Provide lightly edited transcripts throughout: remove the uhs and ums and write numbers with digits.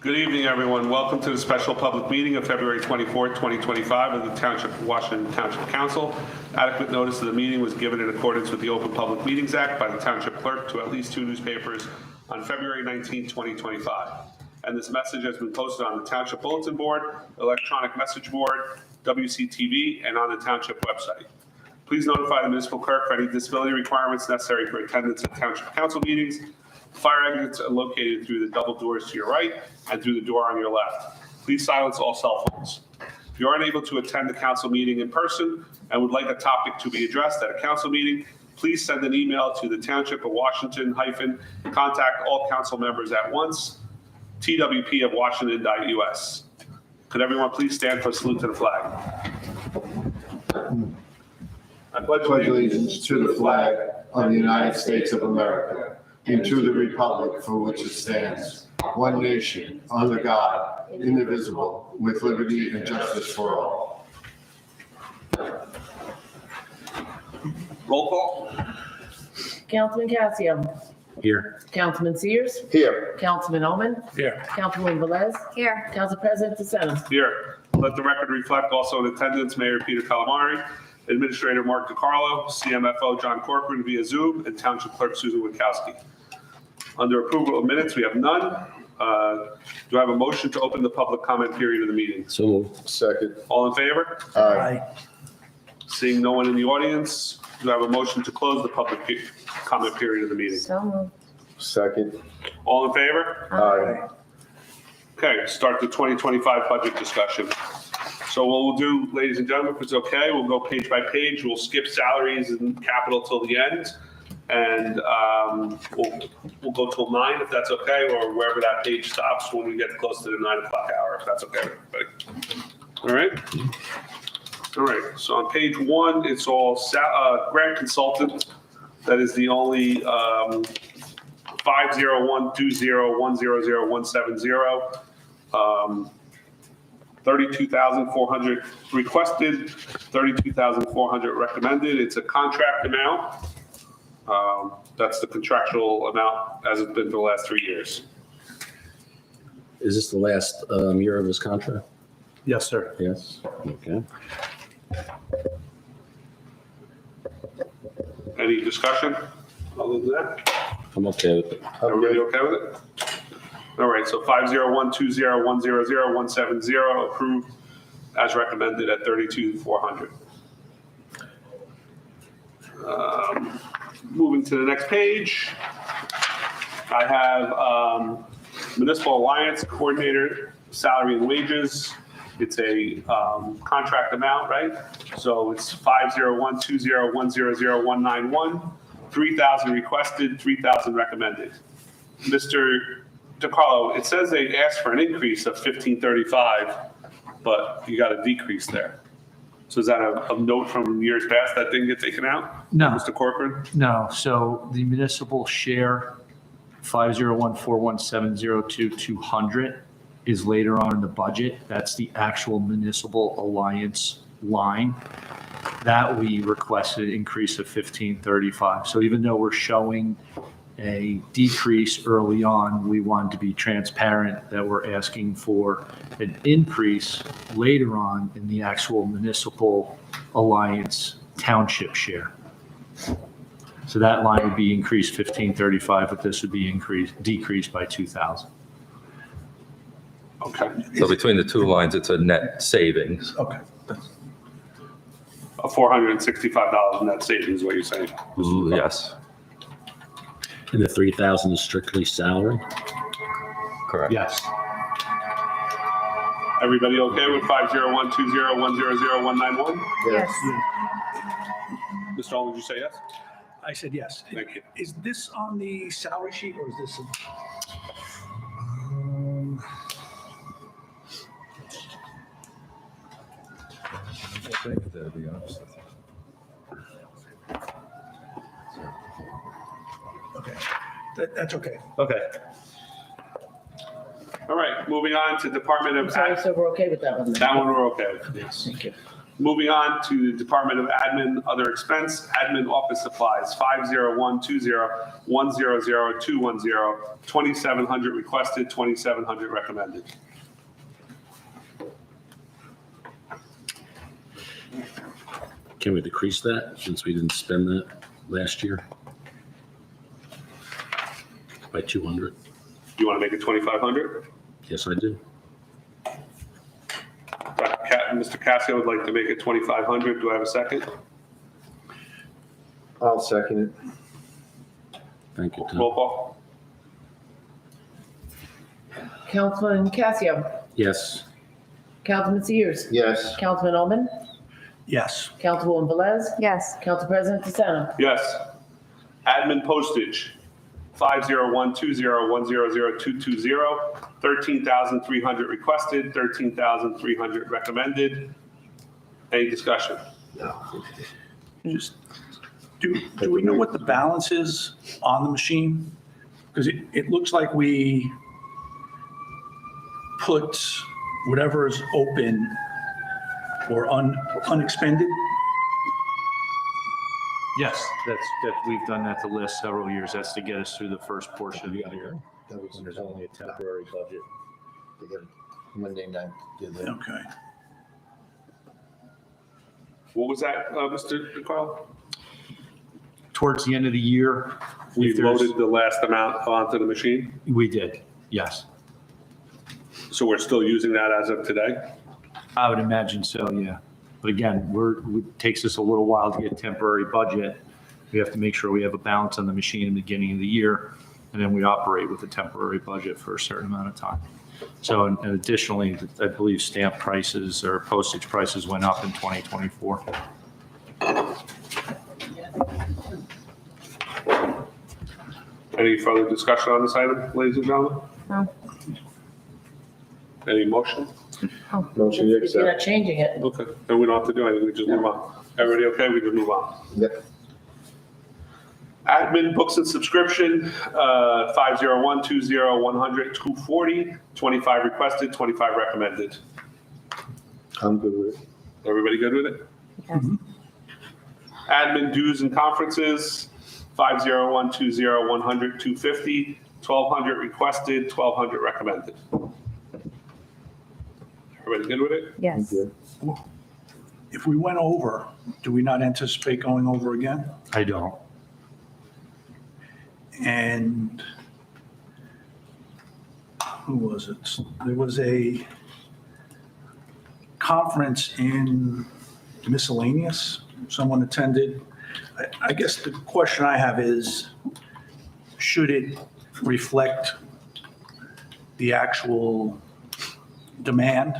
Good evening, everyone. Welcome to the special public meeting of February 24th, 2025 of the Township of Washington Township Council. Adequate notice of the meeting was given in accordance with the Open Public Meetings Act by the Township Clerk to at least 2 newspapers on February 19th, 2025. And this message has been posted on the Township Bulletin Board, Electronic Message Board, WCTV, and on the Township website. Please notify the municipal clerk for any disability requirements necessary for attendance at Township Council meetings. Fire exits are located through the double doors to your right and through the door on your left. Please silence all cell phones. If you are unable to attend the council meeting in person and would like a topic to be addressed at a council meeting, please send an email to the Township of Washington - contact all council members at once, twp@washington.us. Could everyone please stand for a salute to the flag? I pledge allegiance to the flag of the United States of America and to the republic for which it stands, one nation, under God, indivisible, with liberty and justice for all. Roll call. Councilman Casio. Here. Councilman Sears. Here. Councilman Oman. Here. Councilwoman Velez. Here. Council President DeSantis. Here. Let the record reflect also in attendance Mayor Peter Calamari, Administrator Mark DiCarlo, CMFO John Corcoran via Zoom, and Township Clerk Susan Witkowski. Under approval of minutes, we have none. Do I have a motion to open the public comment period of the meeting? So moved. Second. All in favor? Aye. Seeing no one in the audience, do I have a motion to close the public comment period of the meeting? So moved. Second. All in favor? Aye. Okay, start the 2025 budget discussion. So what we'll do, ladies and gentlemen, if it's okay, we'll go page by page. We'll skip salaries and capital till the end. And we'll go till 9 if that's okay, or wherever that page stops when we get close to the 9 o'clock hour, if that's okay with everybody. All right, so on page 1, it's all grant consultant. That is the only 50120100170. 32,400 requested, 32,400 recommended. It's a contract amount. That's the contractual amount as it's been for the last 3 years. Is this the last year of his contract? Yes, sir. Yes. Okay. Any discussion other than that? I'm okay with it. Everybody okay with it? All right, so 50120100170 approved as recommended at 32,400. Moving to the next page, I have Municipal Alliance Coordinator salary and wages. It's a contract amount, right? So it's 50120100191, 3,000 requested, 3,000 recommended. Mr. DiCarlo, it says they asked for an increase of $1535, but you got a decrease there. So is that a note from years past that didn't get taken out? No. Mr. Corcoran? No, so the municipal share, 50141702200, is later on in the budget. That's the actual municipal alliance line. That we requested an increase of 1535. So even though we're showing a decrease early on, we wanted to be transparent that we're asking for an increase later on in the actual municipal alliance township share. So that line would be increased 1535, but this would be decreased by 2,000. Okay. So between the two lines, it's a net savings. Okay. $465 net savings is what you're saying? Yes, And the 3,000 is strictly salary? correct. Yes. Everybody okay with 50120100191? Yes. Mr. Owen, did you say yes? I said yes. Thank you. Is this on the salary sheet or is this? Okay, that's okay. Okay. All right, moving on to Department I'm of sorry, so we're okay with that one then? That one we're okay with. Thank you. Moving on to the Department of Admin, other expense, admin office supplies, 50120-100-210, 2,700 requested, 2,700 recommended. Can we decrease that since we didn't spend that last year? By 200? You want to make it 2,500? Yes, I do. Mr. Cassio would like to make it 2,500. Do I have a second? I'll second it. Thank you, Tom. Roll call. Councilman Casio, Yes. Councilman Sears, Yes. Councilman Ullman, Yes. Councilwoman Velez, yes, Council President DeSena. Yes. Admin postage, 50120-100-220, 13,300 requested, 13,300 recommended. Any discussion? Just, do we know what the balance is on the machine? Because it looks like we put whatever is open or unexpended. Yes, we've done that the last several years. That's to get us through the first portion of the year. When there's only a temporary budget. Monday night. Okay. What was that, Mr. Carl? Towards the end of the year. We if there's- loaded the last amount onto the machine, We did, yes. so we're still using that as of today? I would imagine so, yeah. But again, it takes us a little while to get temporary budget. We have to make sure we have a balance on the machine in the beginning of the year, and then we operate with a temporary budget for a certain amount of time. So and additionally, I believe stamp prices or postage prices went up in 2024. Any further discussion on this item, ladies and gentlemen? No. Any motion? Motion to If you're not accept. changing it, Okay, then we don't have to do anything, we just move on. Everybody okay? We just move on. Yep. Admin books and subscription, 50120-100-240, 25 requested, 25 recommended. I'm good with it. Everybody good with it? yes, Admin dues and conferences, 50120-100-250, 1,200 requested, 1,200 recommended. Everybody good with it? yes. If we went over, do we not anticipate going over again? I don't. And who was it? There was a conference in miscellaneous, someone attended. I guess the question I have is, should it reflect the actual demand?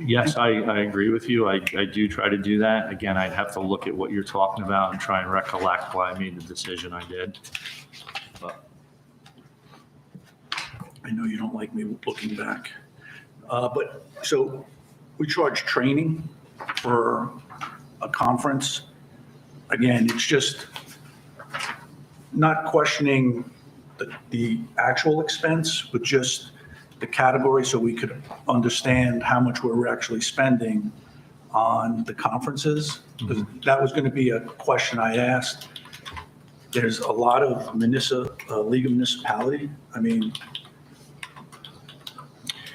Yes, I agree with you. I do try to do that. Again, I'd have to look at what you're talking about and try and recollect why I made the decision I did. But I know you don't like me looking back. But, so we charge training for a conference. Again, it's just not questioning the actual expense, but just the category so we could understand how much we're actually spending on the conferences. Because that was going to be a question I asked. There's a lot of League of Municipality. I mean,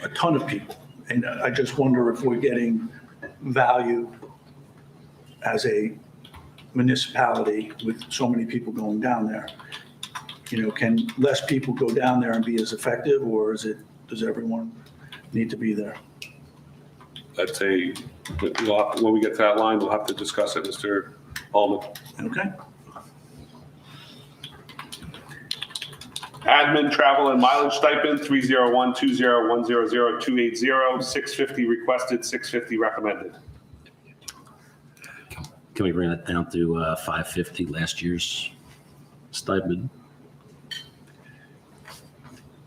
a ton of people. And I just wonder if we're getting value as a municipality with so many people going down there. You know, can less people go down there and be as effective, or does everyone need to be there? I'd say, when we get to that line, we'll have to discuss it, Mr. Ullman. Okay? Admin, travel, and mileage stipend, 30120-100-280, 650 requested, 650 recommended. Can we bring that down to 550, last year's stipend?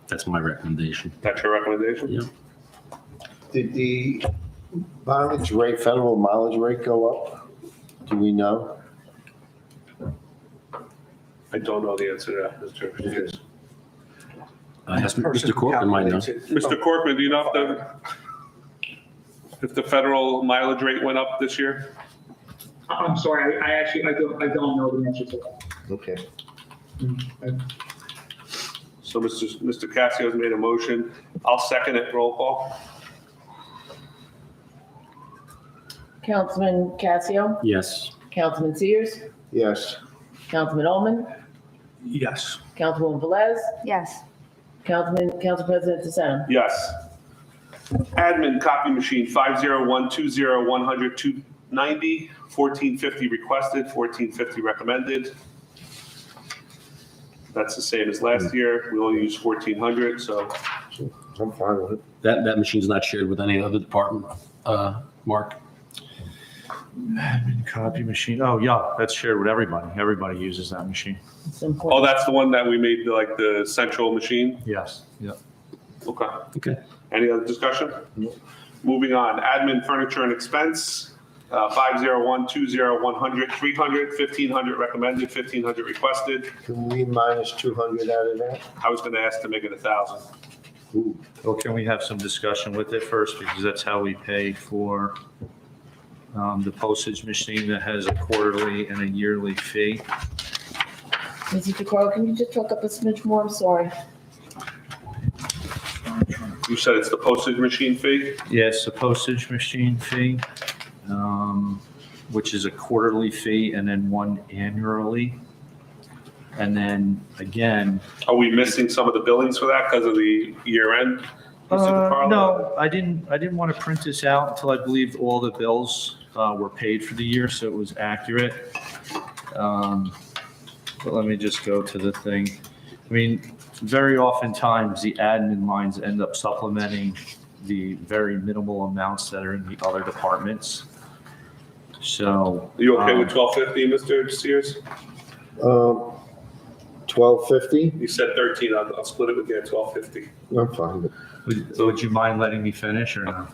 That's my recommendation. That's your recommendation? Yeah. Did the mileage rate, federal mileage rate go up? Do we know? I don't know the answer to that, Mr. Hughes. Mr. Corcoran might know. Mr. Corcoran, do you know if the, if the federal mileage rate went up this year? I'm sorry, I don't know the answer to that. Okay. So Mr. Cassio's made a motion. I'll second it. Roll call. Councilman Casio, Yes. Councilman Sears, Yes. Councilman Ullman, Yes. Councilwoman Velez, Yes. Council President DeSenza. Yes. Admin copy machine 50120 290, 1450 requested, 1450 recommended. That's the same as last year. We only used 1400, so I'm fine with it. That machine's not shared with any other department, Mark? Admin copy machine. Oh, yeah, that's shared with everybody. Everybody uses that machine. It's important. oh, that's the one that we made like the central machine? Yes. Yep. Okay. Okay. Any other discussion? No. Moving on, admin furniture and expense, 50120 100 300, 1500 recommended, 1500 requested. Can we minus 200 out of that? I was going to ask to make it 1,000. Ooh. Well, can we have some discussion with it first? Because that's how we pay for the postage machine that has a quarterly and a yearly fee. Mrs. DeCarlo, can you just talk up a smidge more? I'm sorry. You said it's the postage machine fee? Yes, the postage machine fee, which is a quarterly fee and then one annually. And then again, Are we missing some of the billings for that because of the year end? Mr. DeCarlo? no, I didn't want to print this out until I believed all the bills were paid for the year, so it was accurate. But let me just go to the thing. I mean, very oftentimes the admin lines end up supplementing the very minimal amounts that are in the other departments. So. Are you okay with 1250, Mr. Sears? 1250? You said 13, I'll split it with you at 1250. I'm fine with it. Would you mind letting me finish or no?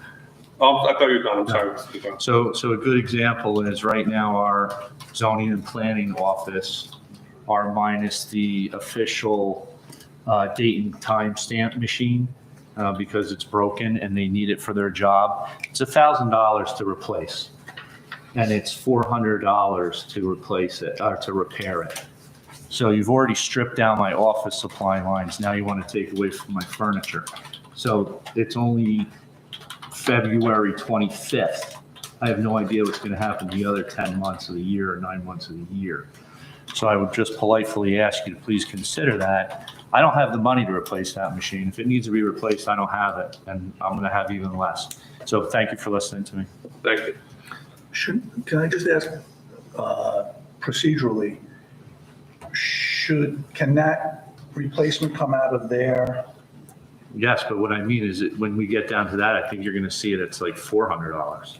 Oh, I thought you were done, I'm sorry. Mr. DeCarlo. So a good example is right now our zoning and planning office are minus the official date and time stamp machine because it's broken and they need it for their job. It's $1,000 to replace. And it's $400 to replace it, or to repair it. So you've already stripped down my office supply lines. Now you want to take away from my furniture. So it's only February 25th. I have no idea what's going to happen the other 10 months of the year or 9 months of the year. So I would just politely ask you to please consider that. I don't have the money to replace that machine. If it needs to be replaced, I don't have it, and I'm going to have even less. So thank you for listening to me. Thank you. Can I just ask procedurally, can that replacement come out of there? Yes, but what I mean is that when we get down to that, I think you're going to see it. It's like $400.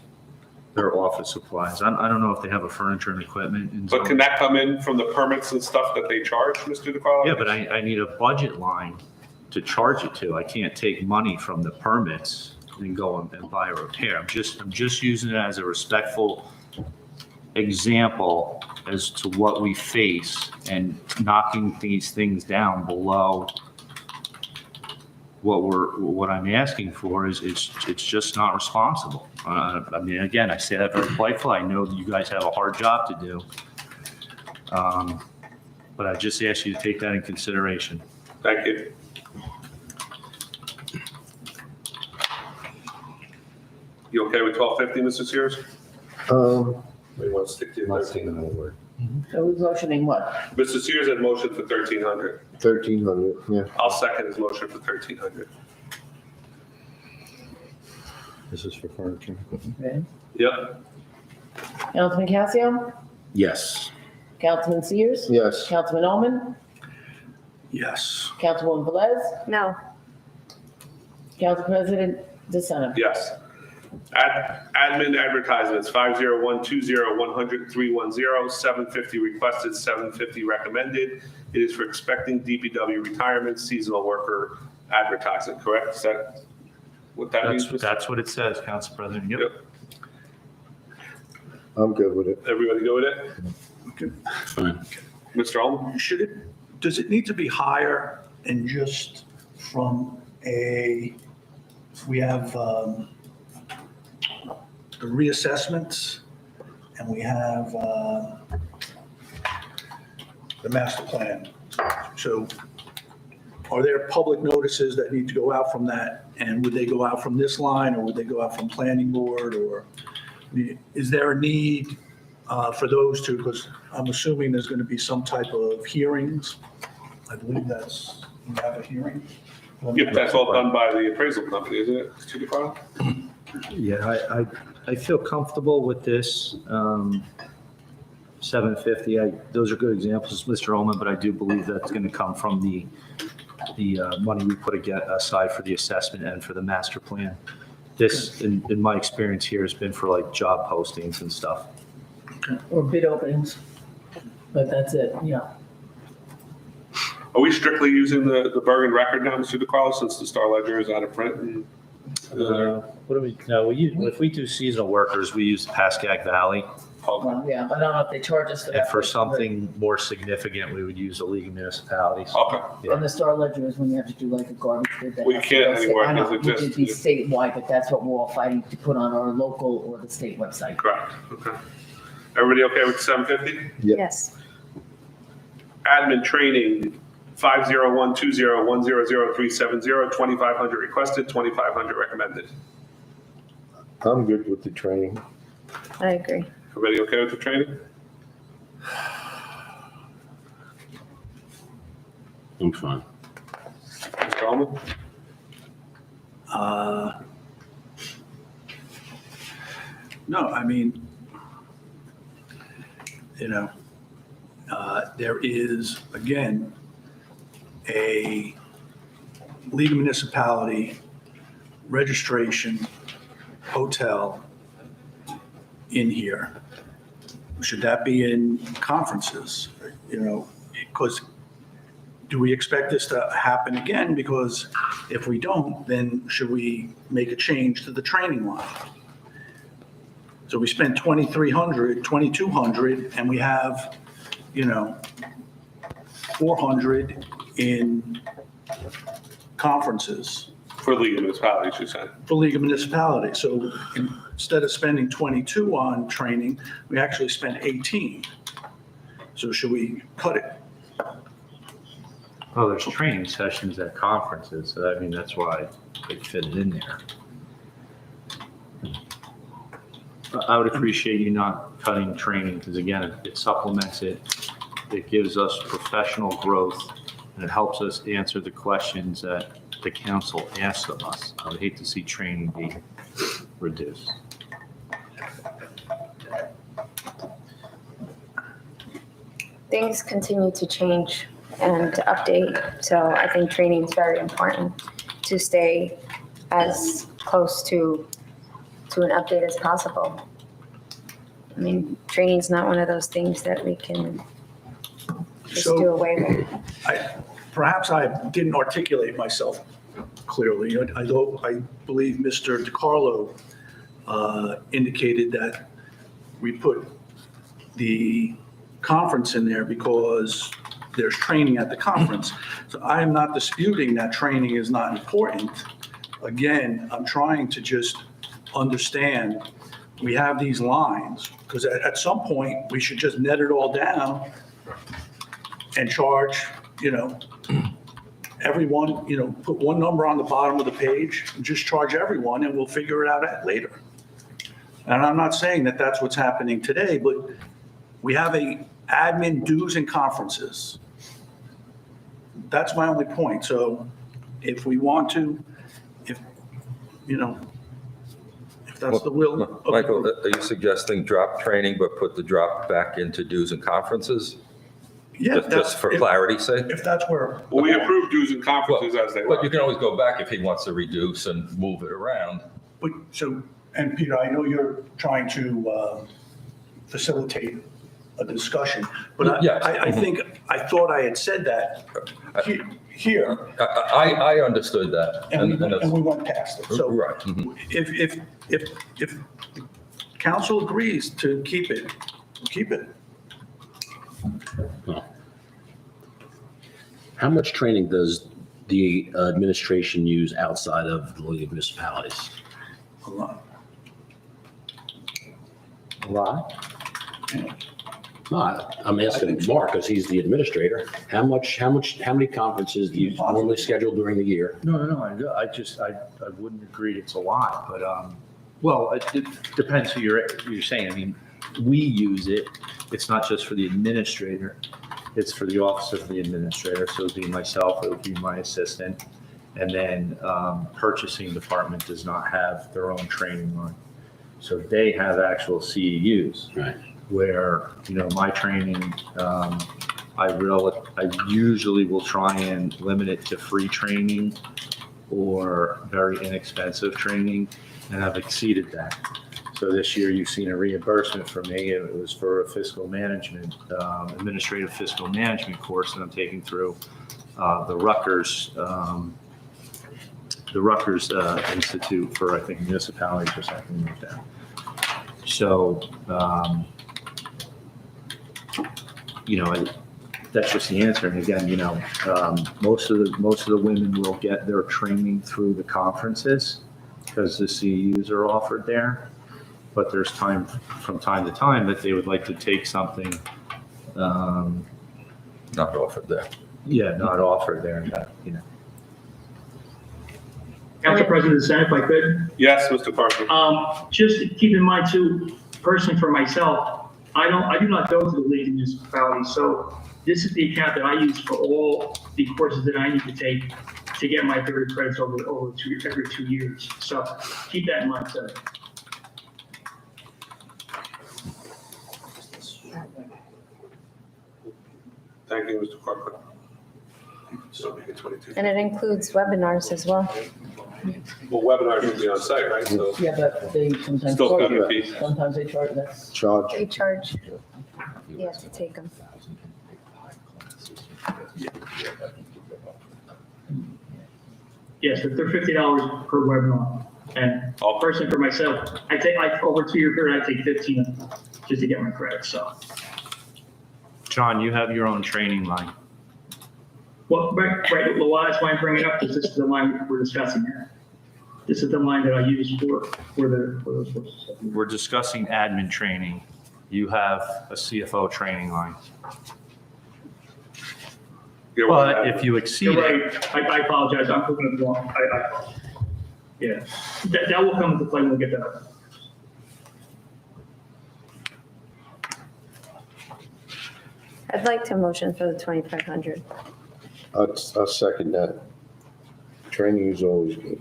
Their office supplies. I don't know if they have a furniture and equipment. But can that come in from the permits and stuff that they charge, Mr. DeCarlo? Yeah, but I need a budget line to charge it to. I can't take money from the permits and go and buy a repair. I'm just using it as a respectful example as to what we face and knocking these things down below what I'm asking for is it's just not responsible. I mean, again, I say that very politely. I know that you guys have a hard job to do. But I just ask you to take that in consideration. Thank you. You okay with 1250, Mr. Sears? We want to stick to 1300. So who's motioning what? Mr. Sears had motion for 1300. 1300, yeah. I'll second his motion for 1300. This is for furniture. Okay. Yep. Councilman Casio, Yes. Councilman Sears, Yes. Councilman Ullman, Yes. Councilwoman Velez, No. Council President DeSenza. Yes. Admin advertisements, 50120 100 310, 750 requested, 750 recommended. It is for expecting DPW retirement, seasonal worker advertising, correct? Is that what that means? That's what it says, Council President. Yep. I'm good with it. Everybody go with it? Fine. Mr. Ullman? Does it need to be higher and just from we have, the reassessments, and we have the master plan. So are there public notices that need to go out from that? And would they go out from this line, or would they go out from planning board, or is there a need for those two? Because I'm assuming there's going to be some type of hearings. I believe that's, you have a hearing? Yep, that's all done by the appraisal company, isn't it, Mr. DeCarlo? Yeah, I feel comfortable with this. 750, those are good examples, Mr. Ullman, but I do believe that's going to come from the money we put aside for the assessment and for the master plan. This, in my experience here, has been for like job postings and stuff. Or bid openings, but that's it, yeah. Are we strictly using the Bergen record now, Mr. DeCarlo, since the Star Ledger is out of print? And What do we, no, if we do seasonal workers, we use Pascack Valley. Well, yeah, I don't know if they charge us for that. And for something more significant, we would use the League of Municipalities. Okay. And the Star Ledger is when you have to do like a garbage bid. that Well, you has to can't go anymore, I know, because it which would be just- statewide, but that's what we're all fighting to put on our local or the state website. Correct, okay. Everybody okay with 750? Yes. Admin training, 50120100370, 2,500 requested, 2,500 recommended. I'm good with the training. I agree. Everybody okay with the training? I'm fine. Mr. Ullman? No, I mean, there is, again, a League of Municipality registration hotel in here. Should that be in conferences? Because do we expect this to happen again? Because if we don't, then should we make a change to the training line? So we spent 2,300, 2,200, and we have, 400 in conferences For League of Municipalities, you said. for League of Municipalities. So instead of spending 22 on training, we actually spent 18. So should we cut it? Oh, there's training sessions at conferences, so I mean, that's why they fit it in there. I would appreciate you not cutting training, because again, it supplements it. It gives us professional growth, and it helps us answer the questions that the council asks of us. I would hate to see training be reduced. Things continue to change and to update, so I think training is very important to stay as close to an update as possible. I mean, training is not one of those things that we can just So- do away with. Perhaps I didn't articulate myself clearly. I believe Mr. DeCarlo indicated that we put the conference in there because there's training at the conference. So I am not disputing that training is not important. Again, I'm trying to just understand, we have these lines, because at some point, we should just net it all down and charge, everyone, put one number on the bottom of the page and just charge everyone, and we'll figure it out later. And I'm not saying that that's what's happening today, but we have a admin dues and conferences. That's my only point. So if we want to, if that's the will of the Michael, group. are you suggesting drop training, but put the drop back into dues and conferences? Yeah, Just for clarity's sake? if that's where. Well, we approved dues and conferences as they But you were. can always go back if he wants to reduce and move it around. But so, and Peter, I know you're trying to facilitate a discussion, but Yes. I thought I had said that here, I understood that. and that's- we went past it. So Right. Mhm. if council agrees to keep it, keep it. How much training does the administration use outside of the League of Municipalities? A lot. A lot? No, I'm asking Mark, because he's the administrator, how many conferences do you normally schedule during the year? No, I wouldn't agree it's a lot, but, well, it depends who you're saying. I mean, we use it, it's not just for the administrator, it's for the office of the administrator, so it would be myself, it would be my assistant. And then, purchasing department does not have their own training line. So they have actual CEUs. Right. Where, my training, I usually will try and limit it to free training or very inexpensive training, and I've exceeded that. So this year you've seen a reimbursement from me. It was for a fiscal management, administrative fiscal management course that I'm taking through the Rutgers Institute for, I think, municipalities or something like that. So, that's just the answer. And again, most of the women will get their training through the conferences because the CEUs are offered there. But there's time from time to time that they would like to take something. Not offered there. Yeah, not offered there. And that, Council President, if I could. Yes, Mr. Parker. Just keep in mind too, personally for myself, I do not go to the League of Municipalities, so this is the account that I use for all the courses that I need to take to get my 30 credits every 2 years. So keep that in mind, sir. Thank you, Mr. Parker. So make it 22. And it includes webinars as well. Well, webinars will be on site, right? So Yeah, but they sometimes Still charge got a you. fee. Sometimes they charge, that's, Charge. They charge, you have to take them. Yes, but they're $50 per webinar. And personally for myself, over 2 year period, I take 15 of them just to get my credits, so. John, you have your own training line. Well, right, well, that's why I'm bringing it up, because this is the line we're discussing here. This is the line that I use for those courses. We're discussing admin training. You have a CFO training line. you're But if you exceed You're it, right, I apologize, I'm looking at the wrong, yeah, that will come into play when we get that. I'd like to motion for the 2,500. I'll second that. Training is always good.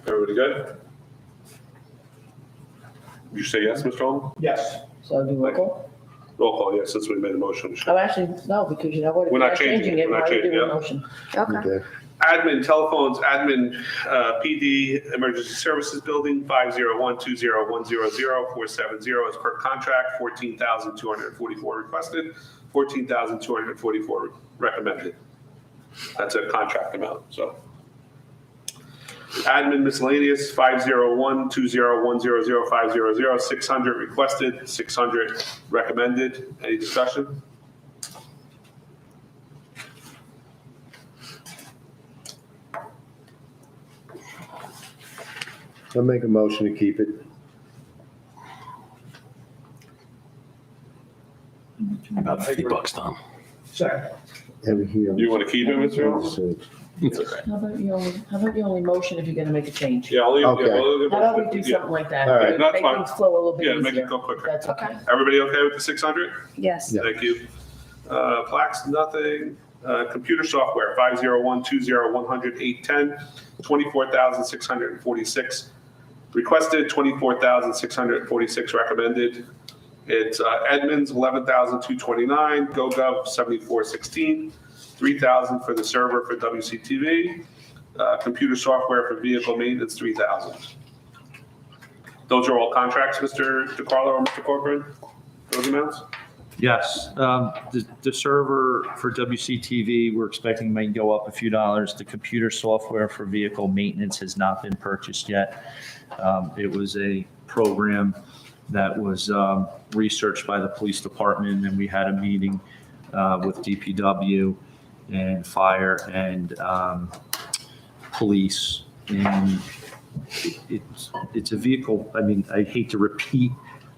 Everybody good? You say yes, Mr. Holman? Yes. so I'll do roll call. Roll call, yes, since we made a motion. Oh, actually, no, because you know what? If We're you're not changing it. We're why not are you changing doing it. a motion? Okay. Okay. Admin telephones, admin PD emergency services building 501-20100-470 as per contract, 14,244 requested, 14,244 recommended. That's a contract amount, so. Admin miscellaneous 501-20100-500, 600 requested, 600 recommended. Any discussion? I'll make a motion to keep it. About $50, Tom. Second. Every year. You want to keep it, Mr. Holman? It's all right. How about you only motion if you're gonna make a change? Yeah, I'll leave. Okay. Yeah, we'll leave it. How about we do Yeah. something like that? All right. That's Make fine. things flow a little bit Yeah, easier. make it go quicker. That's okay. Everybody okay with the 600? Yes. Yeah. Thank you. Plaques, nothing. Computer software, 501-20100-810, 24,646 requested, 24,646 recommended. It's Edmunds, 11,229, GoGov, 7,416, 3,000 for the server for WCTV, computer software for vehicle maintenance, 3,000. Those are all contracts, Mr. DeCarlo or Mr. Corcoran, those amounts? yes, the server for WCTV, we're expecting may go up a few dollars. The computer software for vehicle maintenance has not been purchased yet. It was a program that was researched by the police department, and we had a meeting with DPW and fire and police. And it's a vehicle, I mean, I hate to repeat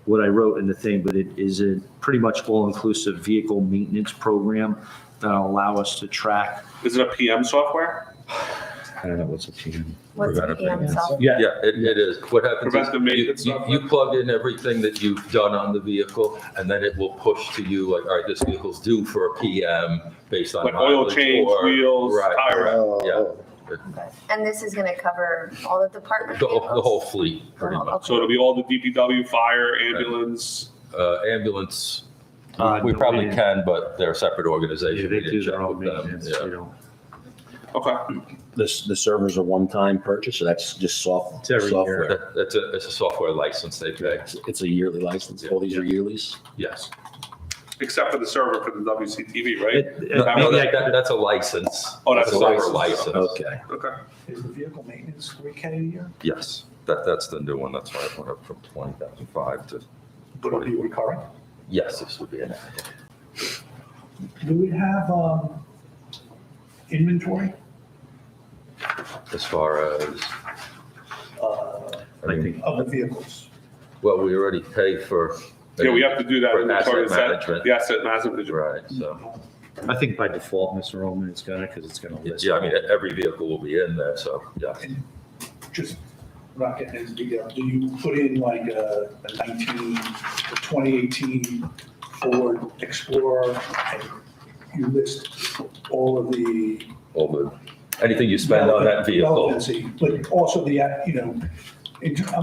what I wrote in the thing, but it is a pretty much all-inclusive vehicle maintenance program that'll allow us to track. Is it a PM software? I don't know what's a PM. What's Preventive PM maintenance. software? Yeah, Yeah, it is. What happens Preventive is maintenance you software? plug in everything that you've done on the vehicle, and then it will push to you, like, all right, this vehicle's due for a PM based on Like oil mileage change, or- wheels, Right, tire. correct, yeah. Okay. And this is gonna cover all the department The vehicles? whole fleet, pretty Oh, much. So it'll be all the DPW, fire, ambulance. Ambulance, Uh, we no, probably we- can, but they're a separate Yeah, organization. they We do didn't their check own with them. maintenance, Yeah. you know. Okay. The servers are one-time purchase, so that's just It's every year. software. It's a software license they pay. It's a yearly license. All these are yearlies? Yes. Except for the server for the WCTV, right? No, Maybe I could- that's a license. Oh, that's It's a server license. Okay. Okay. Is the vehicle maintenance 3K a year? Yes, that's the new one. That's why it went up from 20,005 to, Would it be recurring? yes, this would be an Do we have inventory? as far as, uh, I mean, of the vehicles? well, we already pay for. Yeah, we have to do that For inventory, asset management. the asset management. Right, so, I think by default, Mr. Roman, it's gonna, because it's gonna list. yeah, I mean, every vehicle will be in there, so, yeah. Just not getting into detail, do you put in like a 2018 Ford Explorer and you list all of the All the, anything you spend on that vehicle. relevancy, but also the, I'm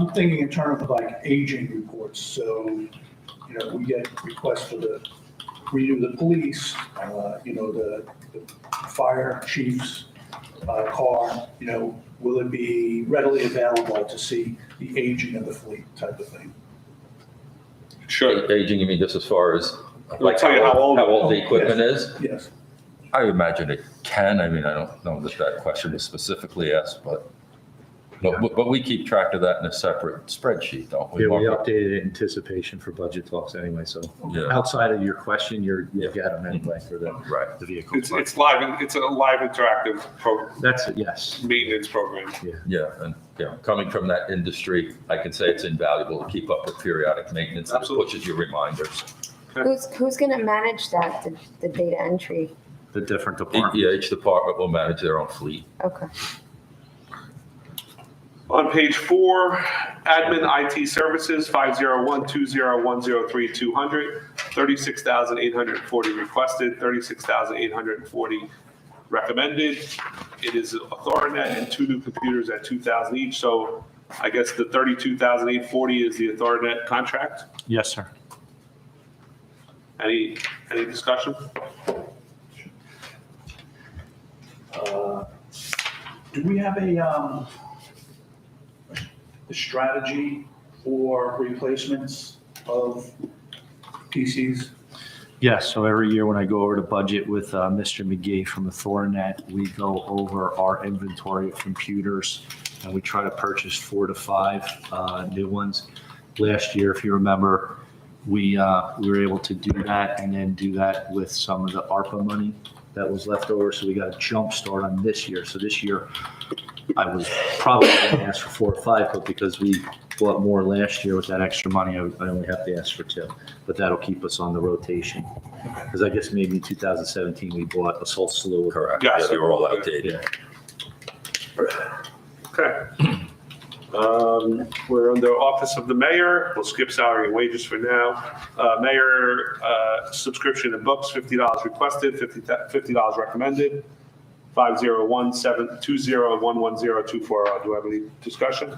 thinking in terms of like aging reports, so, we get requests for redo the police, the fire chief's car, will it be readily available to see the aging of the fleet type of thing? Sure. Aging, you mean just as far as, It'll like, tell you how old- the equipment is? Yes. I imagine it can. I mean, I don't know that question was specifically asked, but we keep track of that in a separate spreadsheet, don't we? Yeah, we Mark? updated it in anticipation for budget talks anyway, so Yeah. outside of your question, you've got them anyway for Right. the vehicle. It's live, it's a live interactive That's it, yes. maintenance program. Yeah, and, coming from that industry, I can say it's invaluable to keep up with periodic maintenance. and It Absolutely. pushes you reminders. Who's gonna manage that, the data entry? The different departments. Yeah, each department will manage their own fleet. Okay. On page 4, admin IT services, 501-20103-200, 36,840 requested, 36,840 recommended. It is AuthoriNet and 2 new computers at 2,000 each, so I guess the 32,840 is the AuthoriNet contract. Yes, sir. Any discussion? Do we have a strategy for replacements of PCs? Yes, so every year when I go over the budget with Mr. McGee from AuthoriNet, we go over our inventory of computers and we try to purchase 4 to 5 new ones. Last year, if you remember, we were able to do that and then do that with some of the ARPA money that was left over. So we got a jump start on this year. So this year, I was probably going to ask for 4 or 5, but because we bought more last year with that extra money, I only have to ask for 2. But that'll keep us on the rotation. Because I guess maybe in 2017, we bought a whole slew of. Correct. Yes. Yeah, they were all outdated. Okay. We're under Office of the Mayor. We'll skip salary and wages for now. Mayor, subscription and books, $50 requested, $50 recommended. 501-720-110-240. Do I have any discussion?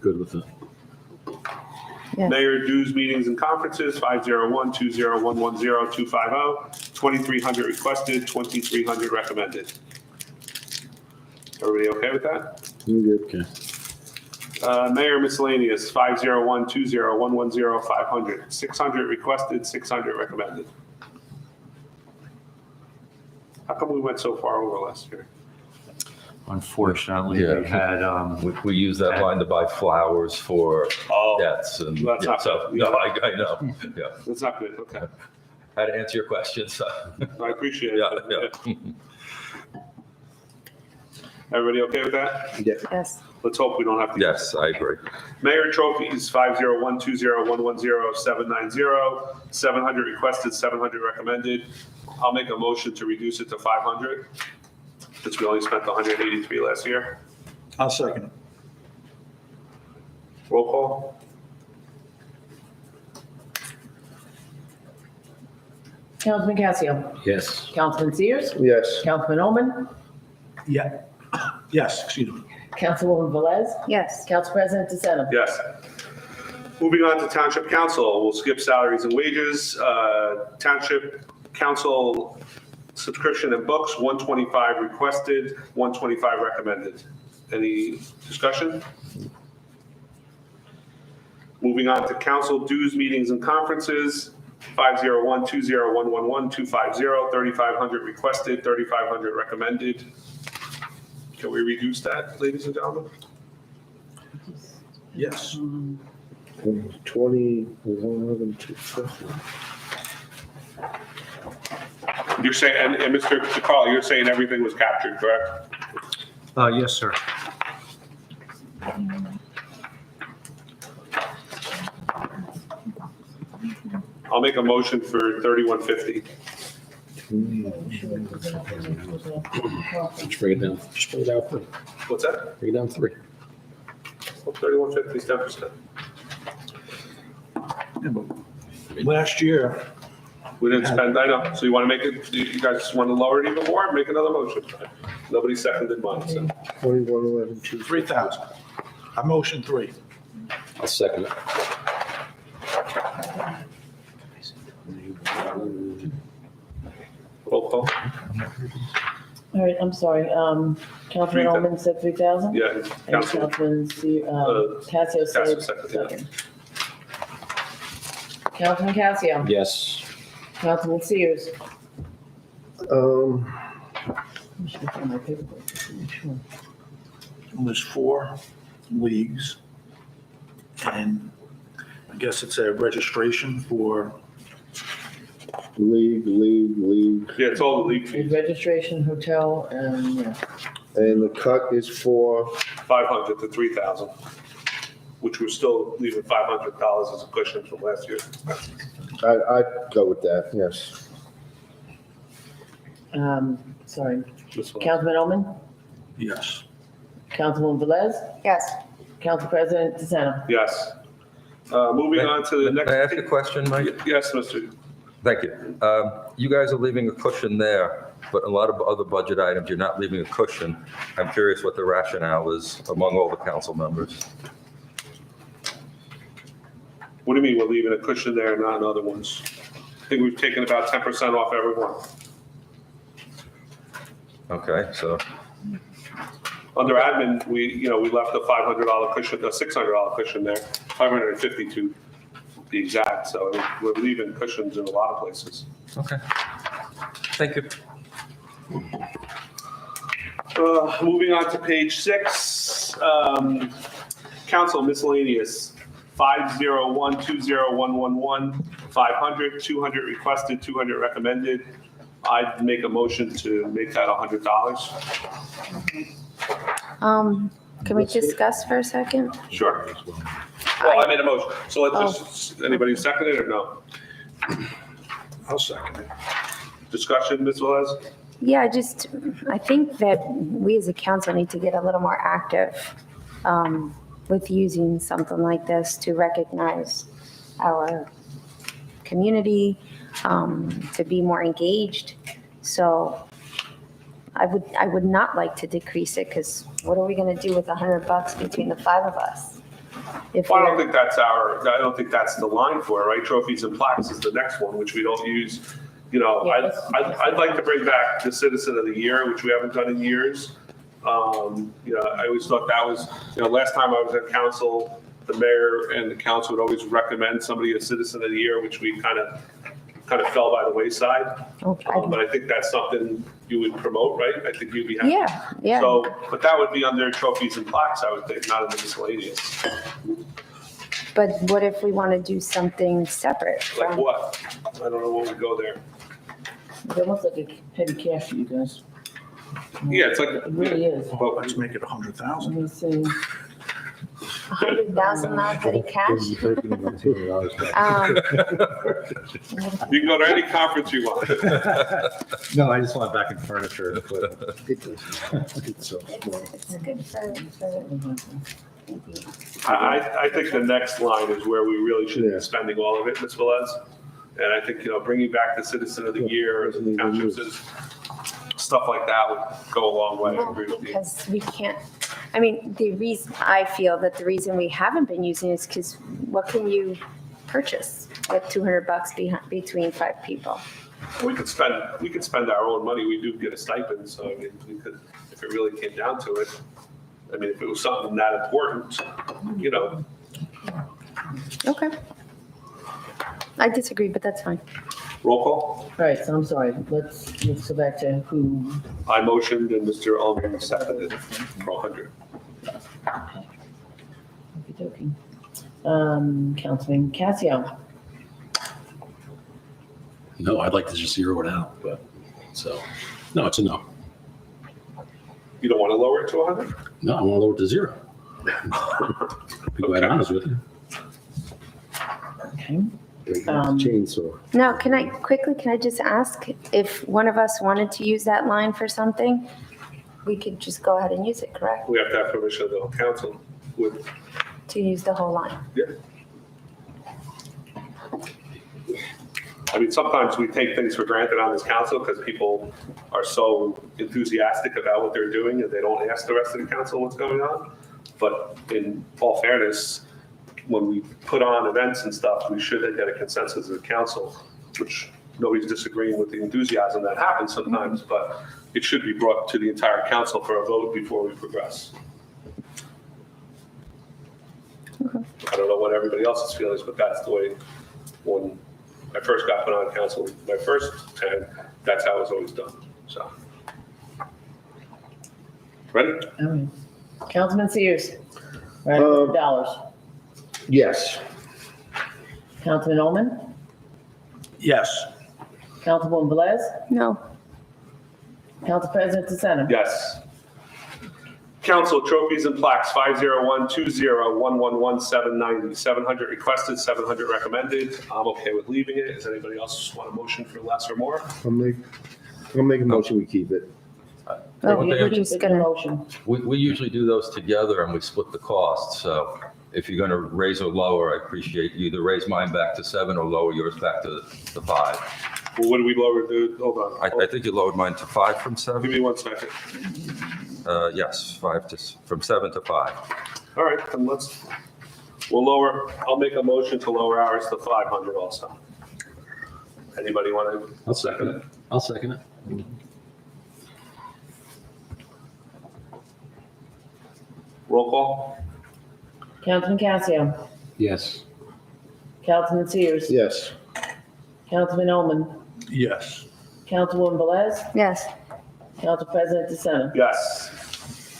Good with it. Yes. Mayor dues, meetings and conferences, 501-201-110-250. 2,300 requested, 2,300 recommended. Everybody okay with that? Okay. Mayor miscellaneous, 501-201-110-500. 600 requested, 600 recommended. How come we went so far over last year? Unfortunately, Yeah. we had, We use that line to buy flowers for Oh, debts and, That's not so, good. no, I know, yeah. that's not good. Okay. Had to answer your question, so, I appreciate yeah, it. yeah. Everybody okay with that? Yes. Let's hope we don't have to. Yes, I agree. Mayor trophies, 50120110790, 700 requested, 700 recommended. I'll make a motion to reduce it to 500, since we only spent 183 last year. I'll second it. Roll call? Councilman Casio, Yes. Councilman Sears, Yes. Councilman Oman, Yeah. Yes, excuse me. Councilwoman Velez, Yes. Council President DeSena. Yes. Moving on to Township Council, we'll skip salaries and wages. Township Council subscription and books, 125 requested, 125 recommended. Any discussion? Moving on to council dues, meetings, and conferences, 50120111250, 3,500 requested, 3,500 recommended. Can we reduce that, ladies and gentlemen? Yes. 21,250. You're saying, and Mr. DeCarlo, you're saying everything was captured, correct? Yes, sir. I'll make a motion for 3,150. Just bring it down. Just bring it down 3. What's that? Bring it down 3. Well, 3,150 is 10%. Yeah, but last year, We didn't spend, I know, so you want to make it, you guys want to lower it even more, make another motion. Nobody seconded mine, so. 21,112. 3,000. I motion 3. I'll second it. Roll call? All right, I'm sorry, Councilman Oman said 3,000? Yeah, And council. Councilman Casio Casio said second, yeah. second. Councilman Casio, Yes. Councilman Sears. Um, I'm just looking at my paperwork just to make sure. There's 4 leagues. And I guess it's a registration for, league. Yeah, it's all the league The fees, registration, hotel, and, yeah. And the cut is for, 500 to 3,000, which we're still leaving $500 as a cushion from last year. I'd go with that, yes. Sorry, This one. Councilman Oman, yes. Councilwoman Velez, Yes. Council President DeSena. Yes. Moving on to the next. May I ask a question, Mike? Yes, Mr. Thank you. You guys are leaving a cushion there, but a lot of other budget items, you're not leaving a cushion. I'm curious what the rationale is among all the council members. What do you mean we're leaving a cushion there and not in other ones? I think we've taken about 10% off every one. Okay, so, Under admin, we left a $500 cushion, a $600 cushion there, 550 to be exact. So we're leaving cushions in a lot of places. okay. Thank you. Moving on to page 6, council miscellaneous, 50120111500, 200 requested, 200 recommended. I'd make a motion to make that $100. Can we discuss for a second? Sure. Well, I made a motion, so let's just, anybody second it or no? I'll second it. Discussion, Ms. Velez? Yeah, I think that we as a council need to get a little more active with using something like this to recognize our community, to be more engaged. So I would not like to decrease it, because what are we going to do with $100 between the 5 of us? If Well, I we're- don't think that's the line for it, right? Trophies and plaques is the next one, which we don't use. Yeah, I'd like to bring back the Citizen of the Year, which we haven't done in years. I always thought that was, last time I was at council, the mayor and the council would always recommend somebody as Citizen of the Year, which we kind of fell by the wayside. But I think that's something you would promote, right? I think you'd be happy. Yeah. So, but that would be under trophies and plaques, I would think, not in the miscellaneous. But what if we want to do something separate? Like from- what? I don't know when we go there. It's almost like a petty cash for you guys. Yeah, it's like, It really is. well, Let's make it 100,000. Let me see. 100,000 now petty cash. you can go to any conference you want. No, I just want back in furniture and equipment. It's so small. It's good for I think the next line is where we really should be spending all of it, Ms. Velez. And I think, bringing back the Citizen of the Year, township citizen, stuff like that would go a long way. I agree with you. because we can't, I mean, I feel that the reason we haven't been using it is because what can you purchase with $200 between 5 people? We could spend our own money. We do get a stipend, so I mean, we could, if it really came down to it. I mean, if it was something that important, Okay. I disagree, but that's fine. Roll call. All right, so I'm sorry. Let's go back to who. I motioned and Mr. Ullman seconded for 100. Okey-dokey. Councilman Casio. No, I'd like to just zero it out, but, so, no, it's a no. You don't want to lower it to 100? No, I want to lower it to zero. Be quite honest with you. Okay. Chainsaw. Now, can I just ask if one of us wanted to use that line for something, we could just go ahead and use it, correct? We have to have permission of the council. To use the whole line. Yeah. I mean, sometimes we take things for granted on this council because people are so enthusiastic about what they're doing and they don't ask the rest of the council what's going on. But in all fairness, when we put on events and stuff, we should get a consensus of the council, which nobody's disagreeing with the enthusiasm that happens sometimes, but it should be brought to the entire council for a vote before we progress. Okay. I don't know what everybody else's feelings, but that's the way, when I first got put on council, my first 10, that's how it was always done, so. Ready? All right. Councilman Sears. Right, dollars. Yes. Councilman Ullman. Yes. Councilwoman Velez. No. Council President DeSena. Yes. Council trophies and plaques, 50120111790, 700 requested, 700 recommended. I'm okay with leaving it. Does anybody else want a motion for less or more? I'll make a motion, we keep it. Oh, One you thing were I- just Take a gonna, motion. We usually do those together and we split the cost. So if you're going to raise or lower, I appreciate you either raise mine back to 7 or lower yours back to 5. Well, what do we lower the, hold on. I think you lowered mine to 5 from Give 7. me 1 second. Yes, from 7 to 5. All right, then I'll make a motion to lower ours to 500 also. Anybody want to? I'll second it. I'll second it. Roll call? Councilman Casio. Yes. Councilman Sears. Yes. Councilman Ullman. Yes. Councilwoman Velez. yes. Council President DeSena. Yes.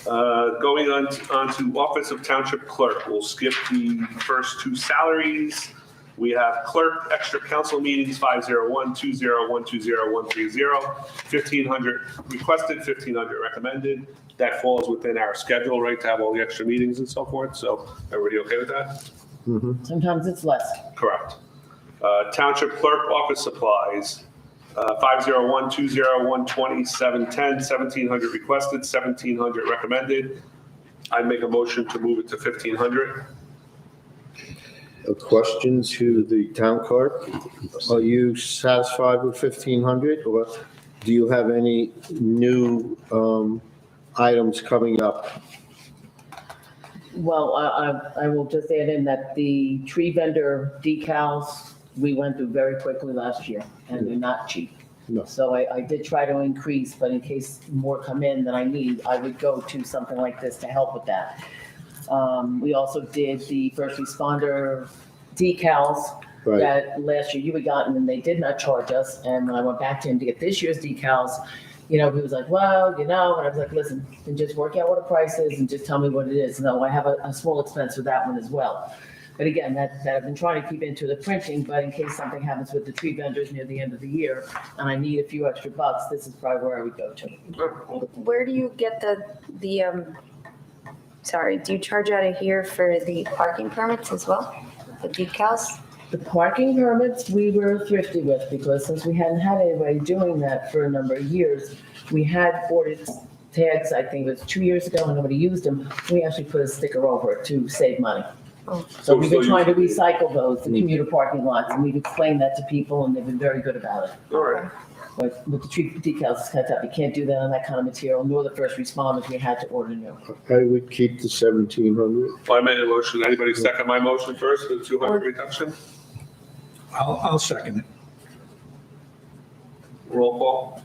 Going on to Office of Township Clerk, we'll skip the first 2 salaries. We have clerk, extra council meetings, 50120120130, 1,500 requested, 1,500 recommended. That falls within our schedule, right, to have all the extra meetings and so forth. So everybody okay with that? Sometimes it's less. Correct. Township Clerk Office Supplies, 50120120710, 1,700 requested, 1,700 recommended. I'd make a motion to move it to 1,500. A question to the town clerk. Are you satisfied with 1,500 or do you have any new items coming up? Well, I will just add in that the tree vendor decals, we went through very quickly last year, and they're not cheap. No. So I did try to increase, but in case more come in than I need, I would go to something like this to help with that. We also did the first responder decals Right. that last year you had gotten, and they did not charge us. And when I went back to him to get this year's decals, he was like, well, and I was like, listen, then just work out what the price is and just tell me what it is. No, I have a small expense for that one as well. But again, that I've been trying to keep into the printing, but in case something happens with the tree vendors near the end of the year, and I need a few extra bucks, this is probably where I would go to. Where do you get sorry, do you charge out of here for the parking permits as well? The decals? The parking permits, we were thrifty with, because since we hadn't had anybody doing that for a number of years, we had boarded tags, I think it was 2 years ago, and nobody used them. We actually put a sticker over it to save money. Oh. So we've been trying to recycle those, the commuter parking lots, and we've explained that to people, and they've been very good about it. All right. But with the tree decals, it's kind of tough. You can't do that on that kind of material, nor the first responders, we had to order new. I would keep the 1,700. Well, I made a motion. Anybody second my motion first for the 200 reduction? I'll second it. Roll call.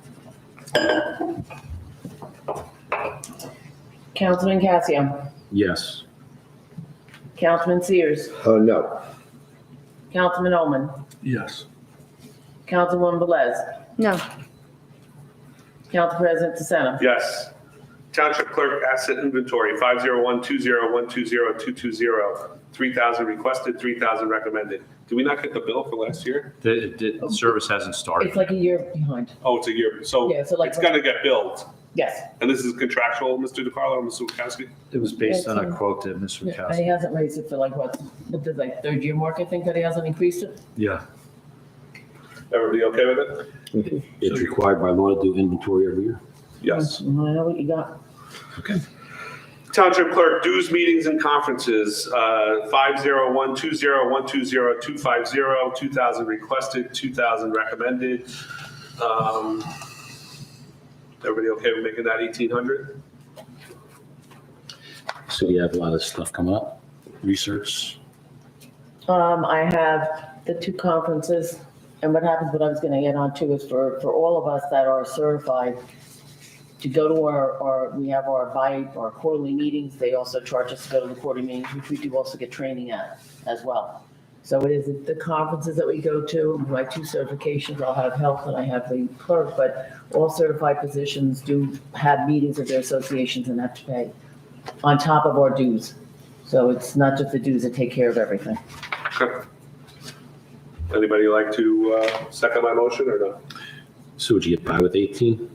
Councilman Casio, Yes. Councilman Sears, No. Councilman Oman, Yes. Councilwoman Velez, No. Council President DeSena. Yes. Township Clerk Asset Inventory, 50120120220, 3,000 requested, 3,000 recommended. Did we not get the bill for last year? The service hasn't started. It's like a year behind. Oh, it's a year. So Yeah, so like- it's going to get billed. Yes. And this is contractual, Mr. DeCarlo, Mr. Wachowski? It was based on a quote that Mr. And he Wachowski. hasn't raised it for like what, the like third year mark, I think, that he hasn't increased it? Yeah. Everybody okay with it? It's required by law to do inventory every year. Yes. I know what you got. Okay. Township Clerk, dues, meetings, and conferences, 50120120250, 2,000 requested, 2,000 recommended. Everybody okay with making that 1,800? So you have a lot of stuff coming up, research. I have the two conferences, and what happens, what I was gonna get on to is for all of us that are certified to go to we have our quarterly meetings, they also charge us to go to the quarterly meetings, which we do also get training at as well. So it is the conferences that we go to, my two certifications, I'll have health and I have the clerk, but all certified positions do have meetings of their associations and have to pay on top of our dues. So it's not just the dues that take care of everything. Okay. Anybody like to second my motion or no? So would you get by with 18?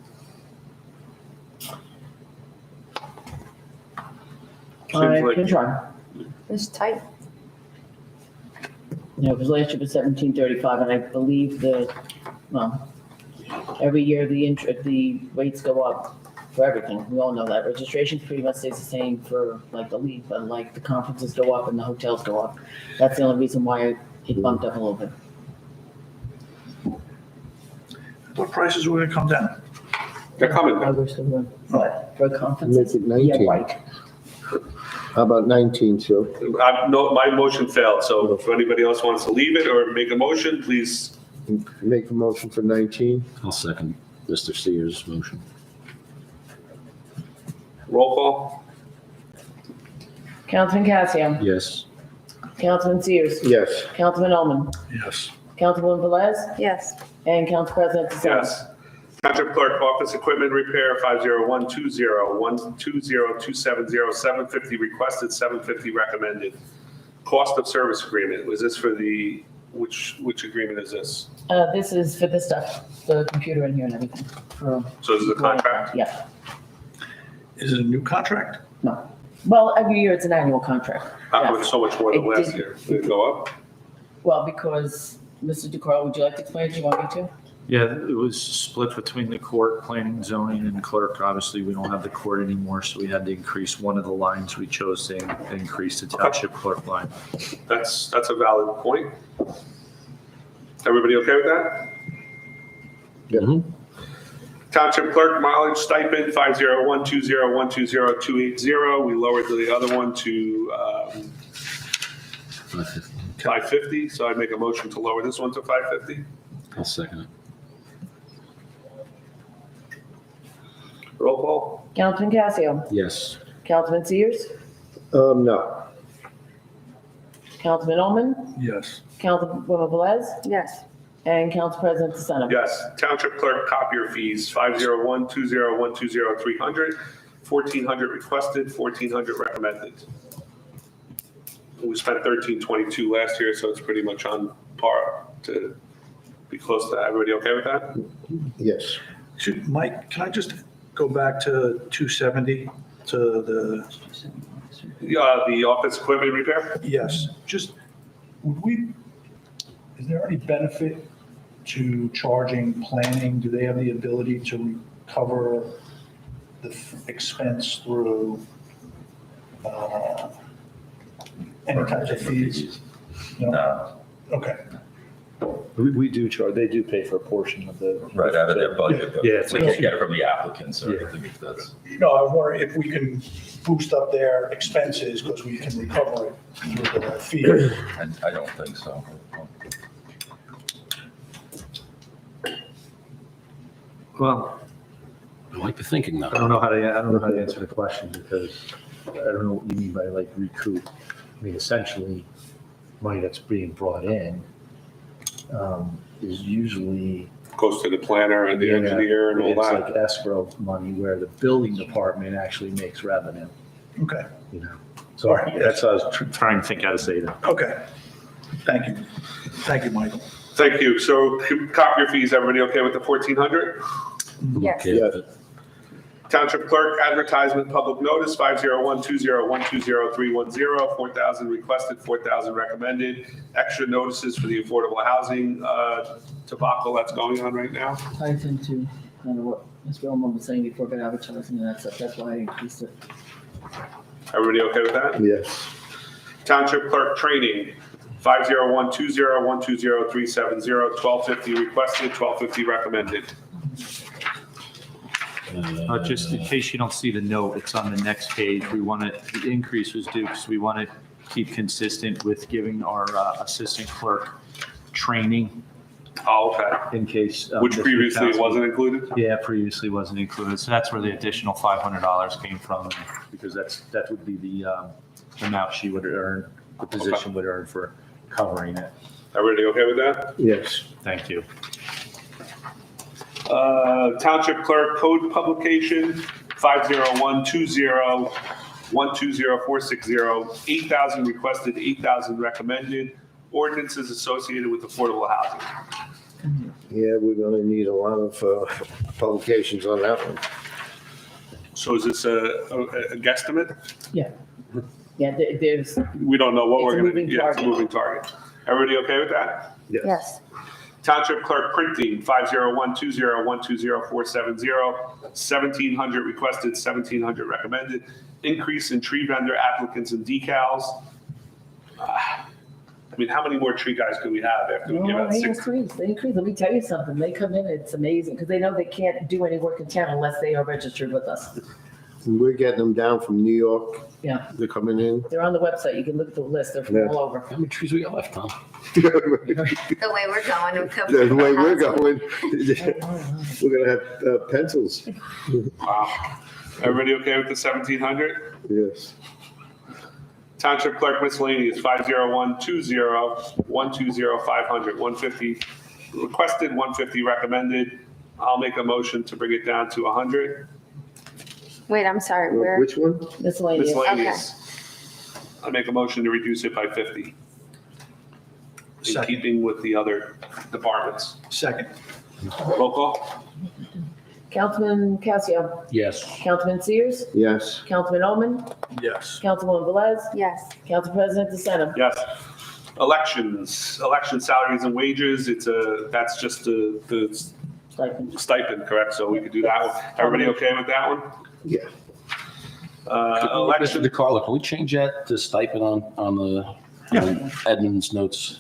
I Seems can like, try. It's tight. Yeah, because last year was 1735, and I believe every year the rates go up for everything. We all know that. Registration pretty much stays the same for like the league, but like the conferences go up and the hotels go up. That's the only reason why it bumped up a little bit. What prices were gonna come down? they're coming I down. wish they would, but for conferences. Make it 19. Yeah, right. How about 19, Sue? No, my motion failed, so if anybody else wants to leave it or make a motion, please. Make a motion for 19? I'll second Mr. Sears' motion. Roll call. Councilman Casio, Yes. Councilman Sears, Yes. Councilman Ullman, Yes. Councilwoman Velez, Yes. and Council President DeSena. Yes. Township Clerk, Office Equipment Repair, 50120120270, 750 requested, 750 recommended. Cost of Service Agreement, was this for which agreement is this? This is for this stuff, the computer in here and everything. So this is a contract? Yeah, Is it a new contract? no. Well, every year it's an annual contract. How come Yes. it's so much more than It last did- year? Did it go up? Well, because, Mr. DeCarlo, would you like to explain it? Do you want me to? Yeah, it was split between the court, planning, zoning, and clerk. Obviously, we don't have the court anymore, so we had to increase one of the lines. We chose to increase the township clerk line. That's a valid point. Everybody okay with that? Mhm. Township Clerk mileage stipend, 50120120280. We lowered the other one to 550, so I make a motion to lower this one to 550. I'll second it. Roll call. Councilman Casio, Yes. Councilman Sears, No. Councilman Ullman, Yes. Councilwoman Velez, Yes. and Council President DeSena. Yes. Township Clerk copier fees, 50120120300, 1,400 requested, 1,400 recommended. We spent 1322 last year, so it's pretty much on par to be close to that. Everybody okay with that? Yes. Mike, can I just go back to 270, to the, The office equipment repair? yes, just, is there any benefit to charging planning? Do they have the ability to recover the expense through any kinds of fees? No. Okay. We do charge, they do pay for a portion of the. Right out of their budget, but Yeah, it's we like- can't get it from the applicants or Yeah. anything if that's. No, I was wondering if we can boost up their expenses because we can recover it through the fee. I don't think so. Well, I like the thinking though. I don't know how to answer the question because I don't know what you mean by like recoup. I mean, essentially, money that's being brought in is usually. Goes to the planner and the engineer and all It's that. like escrow money where the building department actually makes revenue, Okay, you know? So that's what I was trying to think how to say that. okay. Thank you. Thank you, Michael. Thank you. So copier fees, everybody okay with the 1,400? Yes. Okay, but Township clerk, advertisement, public notice, 50120120310, 4,000 requested, 4,000 recommended. Extra notices for the affordable housing debacle that's going on right now. Ties into kind of what Ms. Bellman was saying before about advertising and that stuff. That's why I increased it. Everybody okay with that? Yes. Township clerk training, 50120120370, 1,250 requested, 1,250 recommended. Just in case you don't see the note, it's on the next page. We want to, the increase was due because we want to keep consistent with giving our assistant clerk training Oh, okay. in case. Which Mr. previously Council- wasn't included? Yeah, previously wasn't included. So that's where the additional $500 came from because that would be the amount she would earn, the position would earn for covering it. Everybody okay with that? Yes. Thank you. Township clerk code publication, 50120120460, 8,000 requested, 8,000 recommended. Ordinances associated with affordable housing. Yeah, we're gonna need a lot of publications on that one. So is this a guesstimate? Yeah, there's, We don't know what It's we're a gonna, moving yeah, it's a target. moving target. Everybody okay with that? Yes. Township clerk printing, 50120120470, 1,700 requested, 1,700 recommended. Increase in tree vendor applicants and decals. I mean, how many more tree guys could we have after we give no, out they 60? increase. Let me tell you something. They come in, it's amazing because they know they can't do any work in town unless they are registered with us. We're getting them down from New York. Yeah. They're coming in. They're on the website. You can look at the list. They're from Yeah. all over. how many trees we got left, Tom? The way we're going. That's the way we're going. We're gonna have pencils. Wow. Everybody okay with the 1,700? Yes. Township clerk miscellaneous, 50120120500, 150 requested, 150 recommended. I'll make a motion to bring it down to 100. Wait, I'm sorry, where? Which one? Miscellaneous. Miscellaneous. I make a motion to reduce it by 50. In Second. keeping with the other departments. Second. Roll call? Councilman Casio. Yes. Councilman Sears. Yes. Councilman Omen. Yes. Councilwoman Velez. Yes. Council President DeSena. Yes. Elections, election salaries and wages, that's just the Stipend. stipend, correct? So we could do that one. Everybody okay with that one? Yeah. Election, Mr. DeCarlo, can we change that to stipend on the Edmund's notes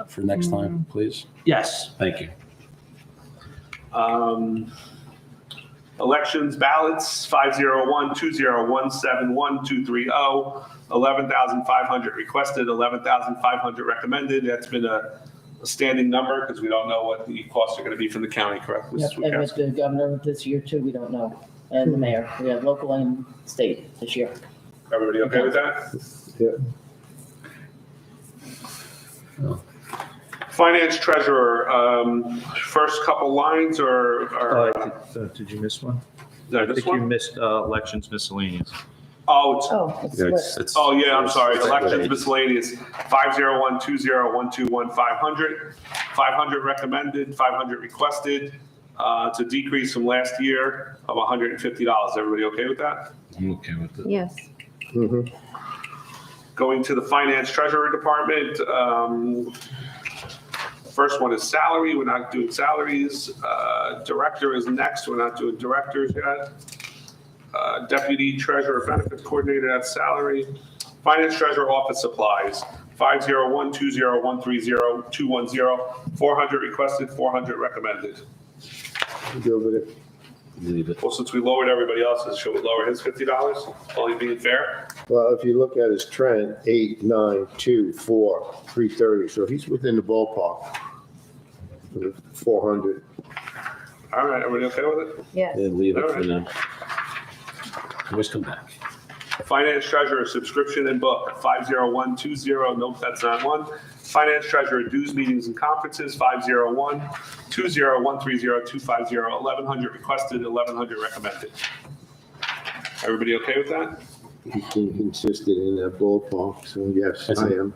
for next time, please? Yes. Thank you. elections ballots, 50120171230, 11,500 requested, 11,500 recommended. That's been a standing number because we don't know what the costs are going to be from the county, correct? Yep, and with the governor this year too, we don't know. And the mayor. We have local and state this year. Everybody okay with that? Yeah. Finance treasurer, first couple lines or Did you miss one? is that I this think you one? missed elections miscellaneous. Oh, it's, Oh, it's Yeah, split. It's, oh, yeah, I'm sorry. It's Elections segregated. miscellaneous, 50120121500. 500 recommended, 500 requested. It's a decrease from last year of $150. Everybody okay with that? I'm okay with it. Yes. Going to the finance treasurer department, first one is salary. We're not doing salaries. Director is next. We're not doing directors yet. Deputy treasurer benefits coordinator, that's salary. Finance treasurer office supplies, 50120130210, 400 requested, 400 recommended. Go with it. Leave it. Well, since we lowered everybody else's, should we lower his $50? Only being fair? Well, if you look at his trend, 8, 9, 2, 4, 330, so he's within the ballpark. 400. All right, everybody okay with it? Yes. Yeah, leave it for now. Always come back. Finance treasurer subscription and book, 50120, nope, that's not one. Finance treasurer dues, meetings and conferences, 50120130250, 1100 requested, 1100 recommended. Everybody okay with that? He's been consistent in that ballpark, so yes, I am.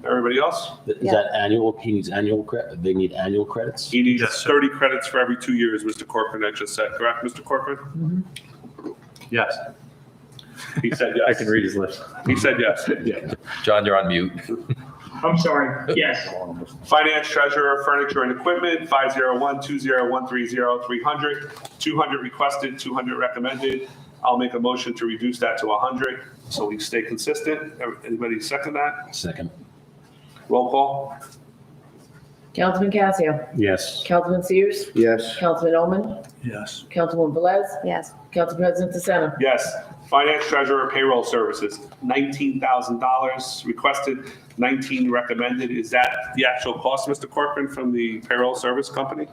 Everybody else? Is that annual? He needs annual credit? They need annual credits? He needs Yes, sir. 30 credits for every 2 years, Mr. Corcoran, I just said, correct, Mr. Corcoran? Yes. He said yes. I can read his lips. He said yes. Yeah. John, you're on mute. I'm sorry, yes. Finance treasurer, furniture and equipment, 50120130300, 200 requested, 200 recommended. I'll make a motion to reduce that to 100, so we stay consistent. Anybody second that? Second. Roll call? Councilman Casio, Yes. Councilman Sears, Yes, Councilman Oman, Yes. Councilwoman Velez, Yes. Council President DeSena. Yes. Finance treasurer, payroll services, $19,000 requested, 19 recommended. Is that the actual cost, Mr. Corcoran, from the payroll service company?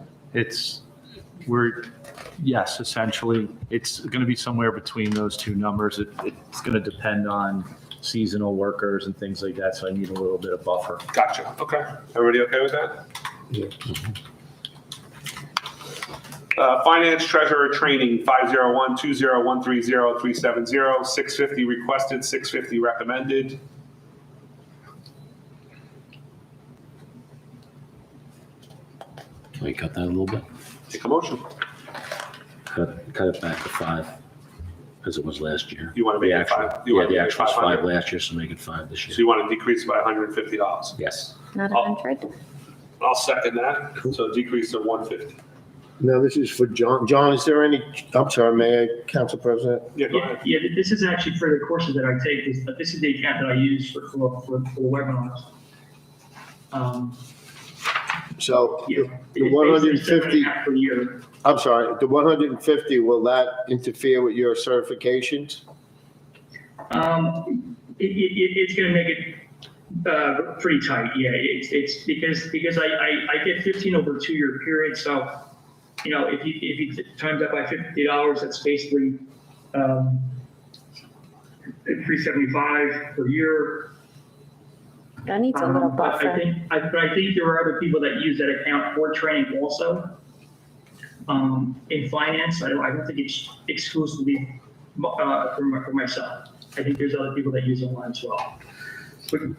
Yes, essentially, it's going to be somewhere between those two numbers. It's going to depend on seasonal workers and things like that, so I need a little bit of buffer. Gotcha. Okay. Everybody okay with that? Finance treasurer training, 50120130370, 650 requested, 650 recommended. Can we cut that a little bit? Take a motion. Cut it back to 5, as it was last year. You want to make The it actual, 5? You yeah, want to the make it actual was 5 500? last year, so make it 5 this So year. you want to decrease by $150? Yes. Not Oh. 100? I'll second that. So decrease of 150. now this is for John. John, is there any, I'm sorry, may I, Council President? Yeah, go Yeah, ahead. yeah, this is actually for the courses that I take, this is the account that I use for webinars. So Yeah. the It's 150, $7.5 per year. I'm sorry, the 150, will that interfere with your certifications? It's gonna make it, pretty tight, yeah, it's because I get 15 over a 2-year period, so, you know, if you times that by $50, that's basically, $375 per year. That needs a little But buffer. I think there are other people that use that account for training also. In finance, I don't think it's exclusively, for myself. I think there's other people that use it online as well.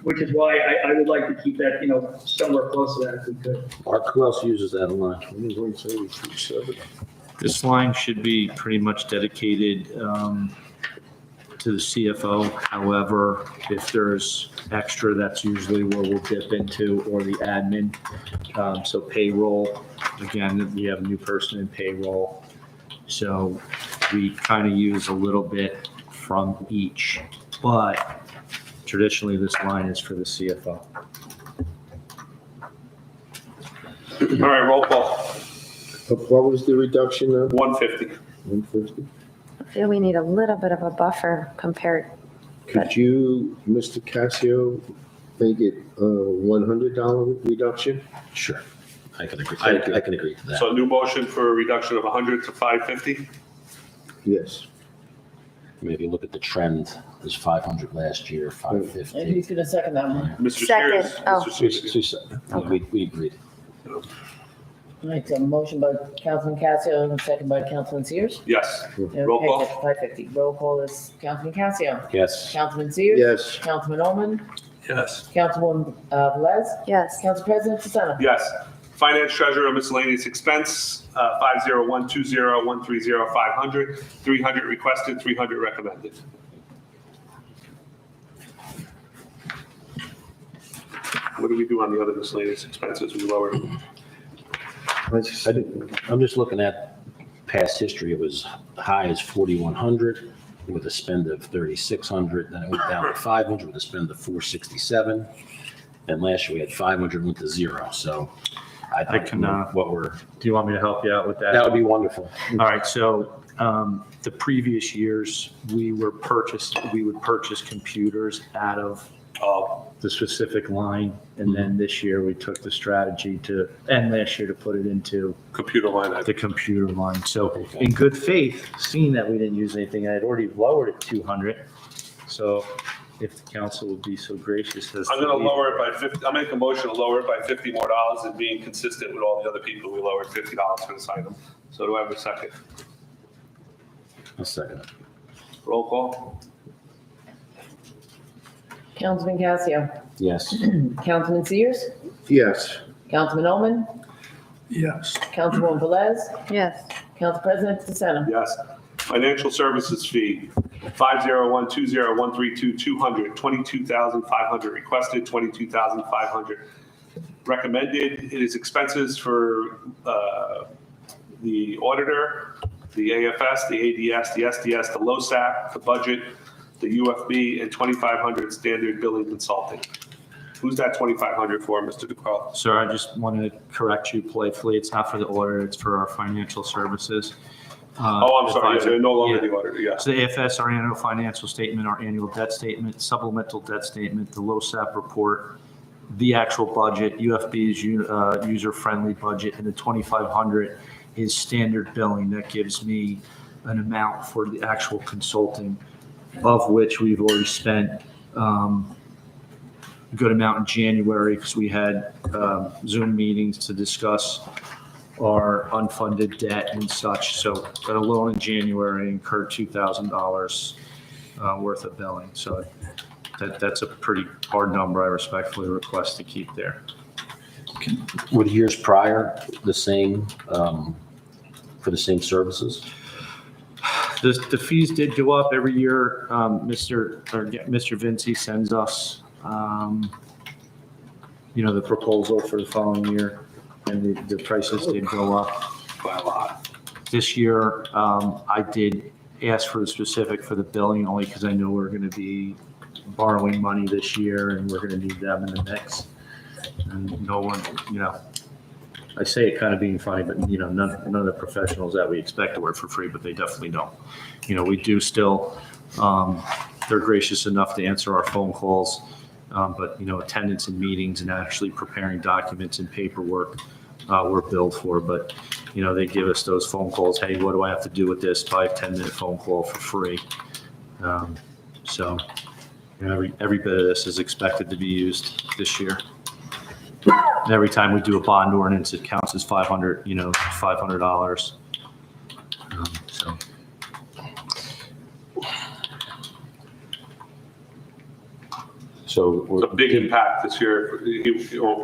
Which is why I would like to keep that, you know, somewhere close to that if we could. Mark, who else uses that online? This line should be pretty much dedicated to the CFO. However, if there's extra, that's usually where we'll dip into, or the admin. So payroll, again, we have a new person in payroll. So we kind of use a little bit from each, but traditionally this line is for the CFO. All right, roll call. What was the reduction of 150. 150? I feel we need a little bit of a buffer compared, Could you, Mr. Casio, make it a $100 reduction? Sure. I can agree. Thank you. I can agree to that. So a new motion for a reduction of 100 to 550? Yes. Maybe look at the trend. There's 500 last year, And 550. who's gonna second that one? Mr. Second. Spears? Oh. Mr. Spears. We agreed. All right, so motion by Councilman Casio and second by Councilman Sears. Yes. Okay, Roll call? that's 550. Roll call is Councilman Casio. Yes. Councilman Sears. Yes. Councilman Ullman. Yes. Councilwoman Velez. Yes. Council President Fasano. Yes. Finance treasurer miscellaneous expense, 50120130500, 300 requested, 300 recommended. What do we do on the other miscellaneous expenses? We lowered them. I'm just looking at past history. It was high as 4,100 with a spend of 3,600. Then it went down to 500 with a spend of 467. And last year we had 500 went to zero. So I can, know what we're, Do you want me to help you out with that would be wonderful. All right, so the previous years, we would purchase computers out of the specific line. And then this year, we took the strategy and last year to put it into Computer line item. the computer line. So in good faith, seeing that we didn't use anything, I had already lowered it 200. So if the council would be so gracious as to. I'm going to leave- lower it by 50. I'll make a motion to lower it by $50 more and being consistent with all the other people, we lowered $50 for this item. So do I have a second? I'll second it. Roll call? Councilman Casio. Yes. Councilman Sears. Yes. Councilman Ullman. Yes. Councilwoman Velez. Yes. Council President Fasano. Yes. Financial services fee, 50120132200, 22,500 requested, 22,500 recommended. It is expenses for the auditor, the AFS, the ADS, the SDS, the LoSAP, the budget, the UFB, and 2,500 standard billing consulting. Who's that 2,500 for, Mr. DeCarlo? Sir, I just want to correct you playfully. It's not for the auditor, it's for our financial services. Oh, I'm sorry, advisor. they're no longer Yeah. the auditor, yes. So the AFS, our annual financial statement, our annual debt statement, supplemental debt statement, the LoSAP report, the actual budget, UFB's user-friendly budget, and the 2,500 is standard billing. That gives me an amount for the actual consulting, of which we've already spent a good amount in January because we had Zoom meetings to discuss our unfunded debt and such. So that alone in January incurred $2,000 worth of billing. So that's a pretty hard number. I respectfully request to keep there. Were the years prior the same, for the same services? The fees did go up every year. Mr. Vinci sends us, the proposal for the following year, and the prices did go up by a lot. This year, I did ask for the specific for the billing only because I know we're going to be borrowing money this year and we're going to need them in the mix. And no one, I say it kind of being funny, but none of the professionals that we expect to work for free, but they definitely don't. We do still, they're gracious enough to answer our phone calls, but attendance in meetings and actually preparing documents and paperwork, we're billed for. But they give us those phone calls. Hey, what do I have to do with this? 5-10 minute phone call for free. So every bit of this is expected to be used this year. And every time we do a bond ordinance, it counts as $500. So. So It's a big impact this year.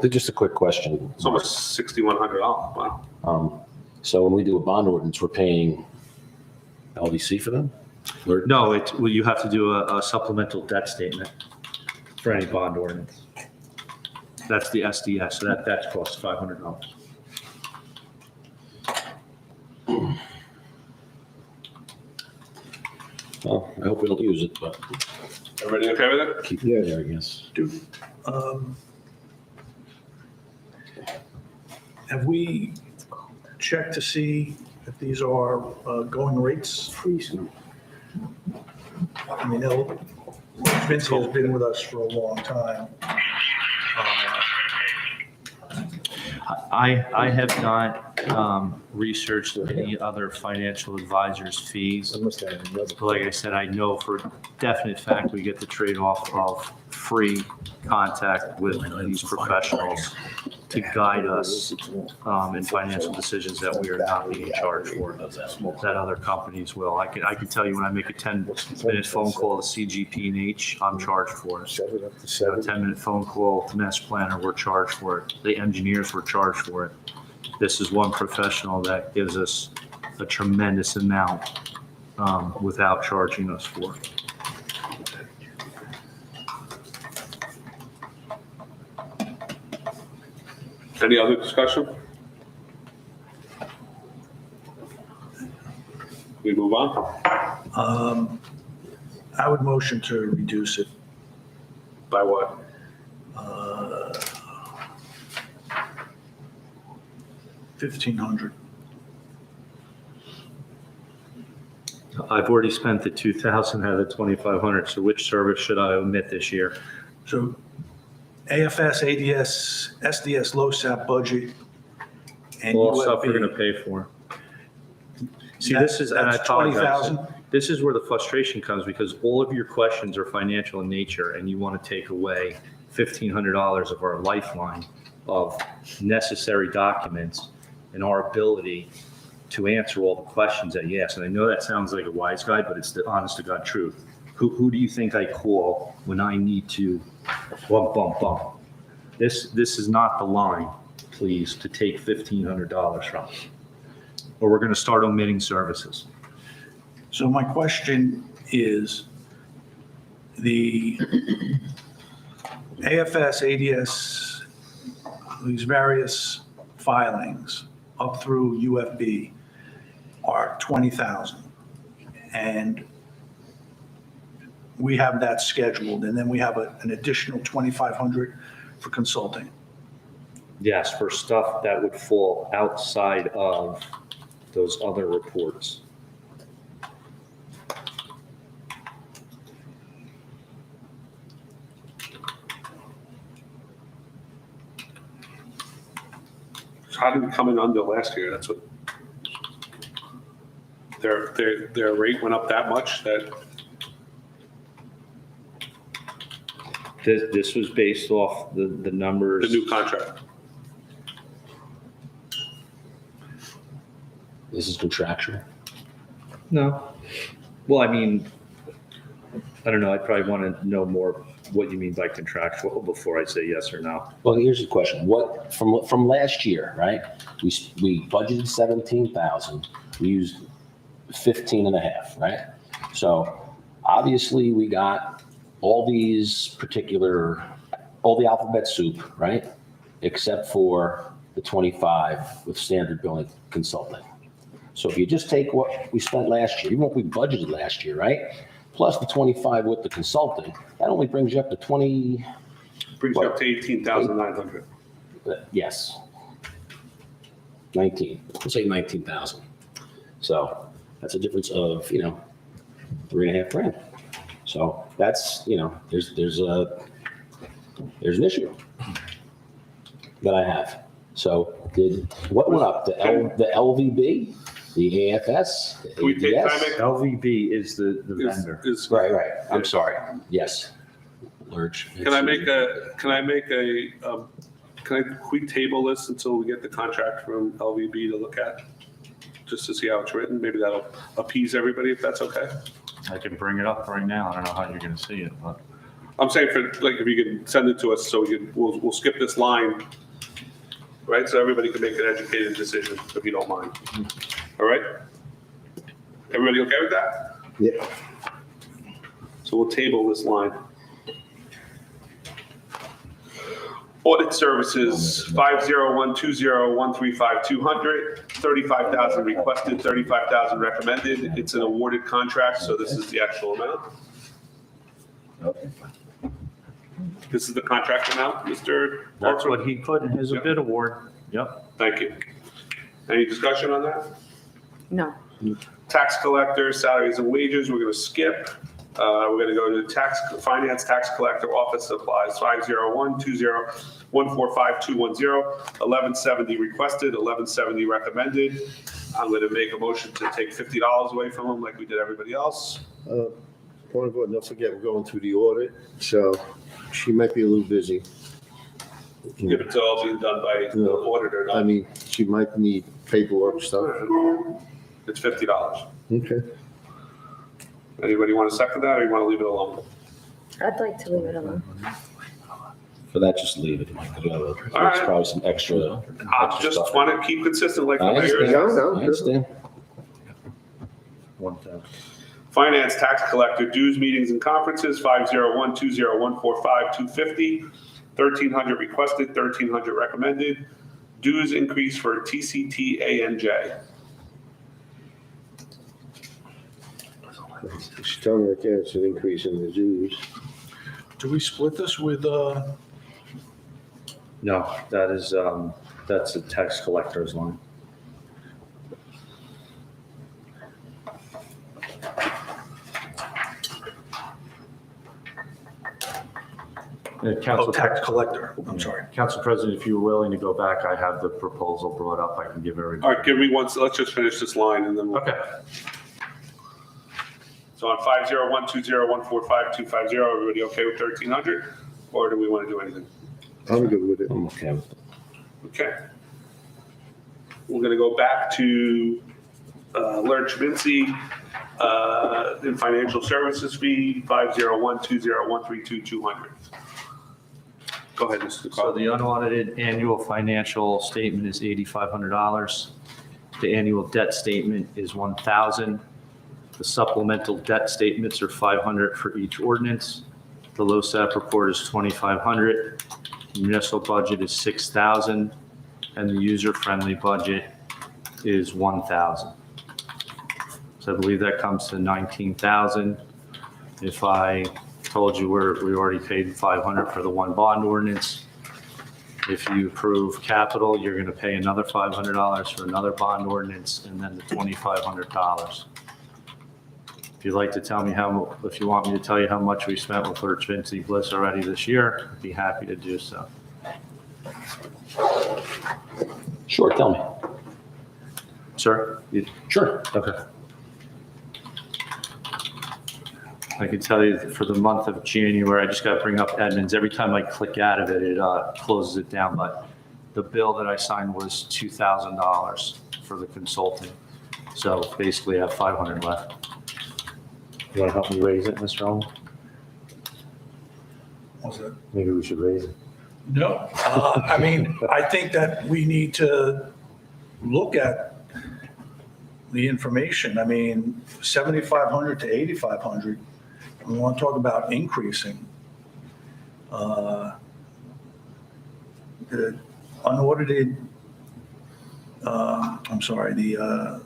just a quick question. It's almost $6,100. Wow. So when we do a bond ordinance, we're paying LDC for them? No, you have to do a supplemental debt statement for any bond ordinance. That's the SDS, so that costs $500. Well, I hope we don't use it, but Everybody okay with it? keep it there, I guess. Have we checked to see if these are going rates? I mean, Vince has been with us for a long time. I have not researched any other financial advisors' fees. But like I said, I know for definite fact we get the trade-off of free contact with these professionals to guide us in financial decisions that we are not being charged for, that other companies will. I can tell you when I make a 10-minute phone call to CGP&H, I'm charged for it. A 10-minute phone call to Mass Planner, we're charged for it. The engineers were charged for it. This is one professional that gives us a tremendous amount without charging us for it. Any other discussion? We move on? I would motion to reduce it. By what? 1,500. I've already spent the 2,000 out of the 2,500, so which service should I omit this year? So AFS, ADS, SDS, LoSAP budget, and All stuff we're gonna UFB. pay for. See, this is, and I That's apologize. 20,000. This is where the frustration comes because all of your questions are financial in nature and you want to take away $1,500 of our lifeline of necessary documents and our ability to answer all the questions that you ask. And I know that sounds like a wise guy, but it's the honest to God truth. Who do you think I call when I need to bump, bump, bump? This is not the line, please, to take $1,500 from. Or we're going to start omitting services. So my question is, the AFS, ADS, these various filings up through UFB are 20,000. And we have that scheduled, and then we have an additional 2,500 for consulting. Yes, for stuff that would fall outside of those other reports. How did we come in under last year? That's what, their rate went up that much that, This was based off the numbers. the new contract. This is contractual. No. Well, I mean, I don't know. I'd probably want to know more what you mean by contractual before I say yes or no. Well, here's the question. What, from last year, right? We budgeted 17,000. We used 15 and a half, right? So obviously we got all the alphabet soup, right? Except for the 25 with standard billing consulting. So if you just take what we spent last year, even what we budgeted last year, right? Plus the 25 with the consulting, that only brings you up to 20, Brings you up to 18,900. yes. 19, we'll say 19,000. So that's a difference of, $3.5 grand. So that's, there's an issue that I have. So what went up? The LVB, the AFS, the Can we take ADS? time to- LVB is the vendor. Right. I'm sorry. Yes. Lurch. Can we table this until we get the contract from LVB to look at? Just to see how it's written, maybe that'll appease everybody if that's okay. I can bring it up right now. I don't know how you're going to see it, but. I'm saying if you can send it to us so we'll skip this line, right? So everybody can make an educated decision if you don't mind. All right? Everybody okay with that? Yeah. So we'll table this line. Audit services, 50120135200, 35,000 requested, 35,000 recommended. It's an awarded contract, so this is the actual amount. This is the contract amount, Mr. That's Barker? what he put in his bid award. Yep. Thank you. Any discussion on that? No. Tax collector, salaries and wages, we're going to skip. We're going to go to finance tax collector office supplies, 50120145210, 1170 requested, 1170 recommended. I'm going to make a motion to take $50 away from them like we did everybody else. Point of order, don't forget, we're going through the audit, so she might be a little busy. If it's all being done by the auditor, I not, mean, she might need paperwork stuff. it's $50. Okay. Anybody want to second that, or you want to leave it alone? I'd like to leave it alone. For that, just leave it. Mike, 'cause we have All there's right. probably some extra. I just stuff. want to keep consistent like I the mayor. understand. I understand. 1,000. Finance tax collector dues, meetings and conferences, 501-201-45-250, 1,300 requested, 1,300 recommended. Dues increase for TCT ANJ. She's telling me right there, it's an increase in the dues. Do we split this with, No, that is, that's a tax collector's line. Council, tax collector? I'm sorry. Council President, if you were willing to go back, I have the proposal brought up. I can give All everybody. right, give me one, let's just finish this line and then we'll. Okay. So on 501-201-45-250, everybody okay with 1,300? Or do we want to do anything? I'm good with it. I'm okay with it. Okay. We're going to go back to Lurch Vinci in financial services fee, 501-201-32200. Go ahead, Mr. So Carl. the unaudited annual financial statement is $8,500. The annual debt statement is $1,000. The supplemental debt statements are $500 for each ordinance. The LoSAP report is $2,500. Municipal budget is $6,000, and the user-friendly budget is $1,000. So I believe that comes to $19,000. If I told you we already paid $500 for the one bond ordinance, if you approve capital, you're going to pay another $500 for another bond ordinance, and then the $2,500. If you'd like to tell me if you want me to tell you how much we spent with Lurch Vinci Bliss already this year, I'd be happy to do so. Sure, tell me. Sir? Sure. Okay. I can tell you for the month of January, I just got to bring up Edmunds. Every time I click out of it, it closes it down. But the bill that I signed was $2,000 for the consulting. So basically I have $500 left. You want to help me raise it, Mr. Owen? Was it? Maybe we should raise it. No, I mean, I think that we need to look at the information. I mean, 7,500 to 8,500. We want to talk about increasing. The unaudited, the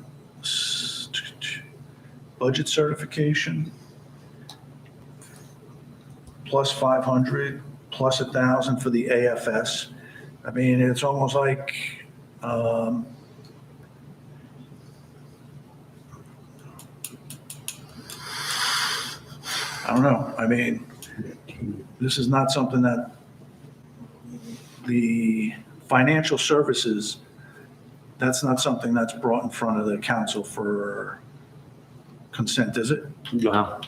budget certification, plus 500, plus 1,000 for the AFS. I mean, it's almost like, I don't know. I mean, this is not something that the financial services, that's not something that's brought in front of the council for consent, is it? No.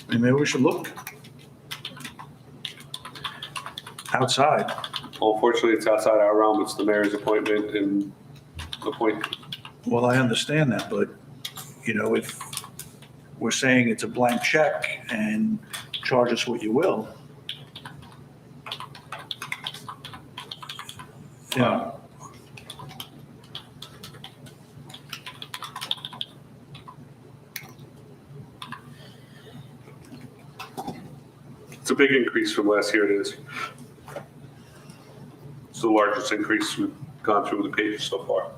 I mean, maybe we should look outside. Unfortunately, it's outside our realm. It's the mayor's appointment and appoint. Well, I understand that, but, you know, if we're saying it's a blank check and charge us what you will. Yeah. It's a big increase from last year, it is. It's the largest increase we've gone through the pages so far.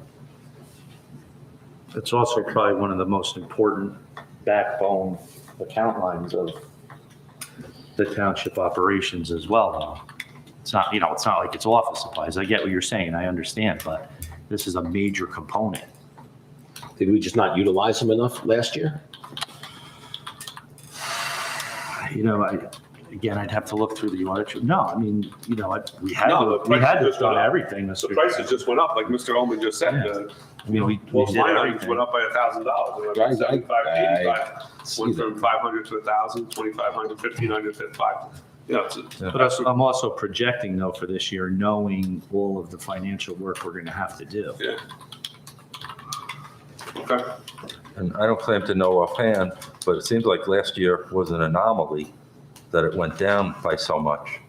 It's also probably one of the most important backbone account lines of the township operations as well. It's not, it's not like it's office supplies. I get what you're saying. I understand, but this is a major component. Did we just not utilize them enough last year? Again, I'd have to look through the audit. No, I mean, we had No, the to have prices done went up. everything. The prices just went up, like Mr. Ullman just said. Yeah. I mean, we Most did line items everything. went up by $1,000. Went Right, from 75 to I 85. see Went that. from 500 to 1,000, 2,500, 1,500 to 5. Yeah, But I'm also projecting though for this year, knowing all of the financial work we're going to have to do. yeah. Okay. And I don't claim to know offhand, but it seems like last year was an anomaly that it went down by so much.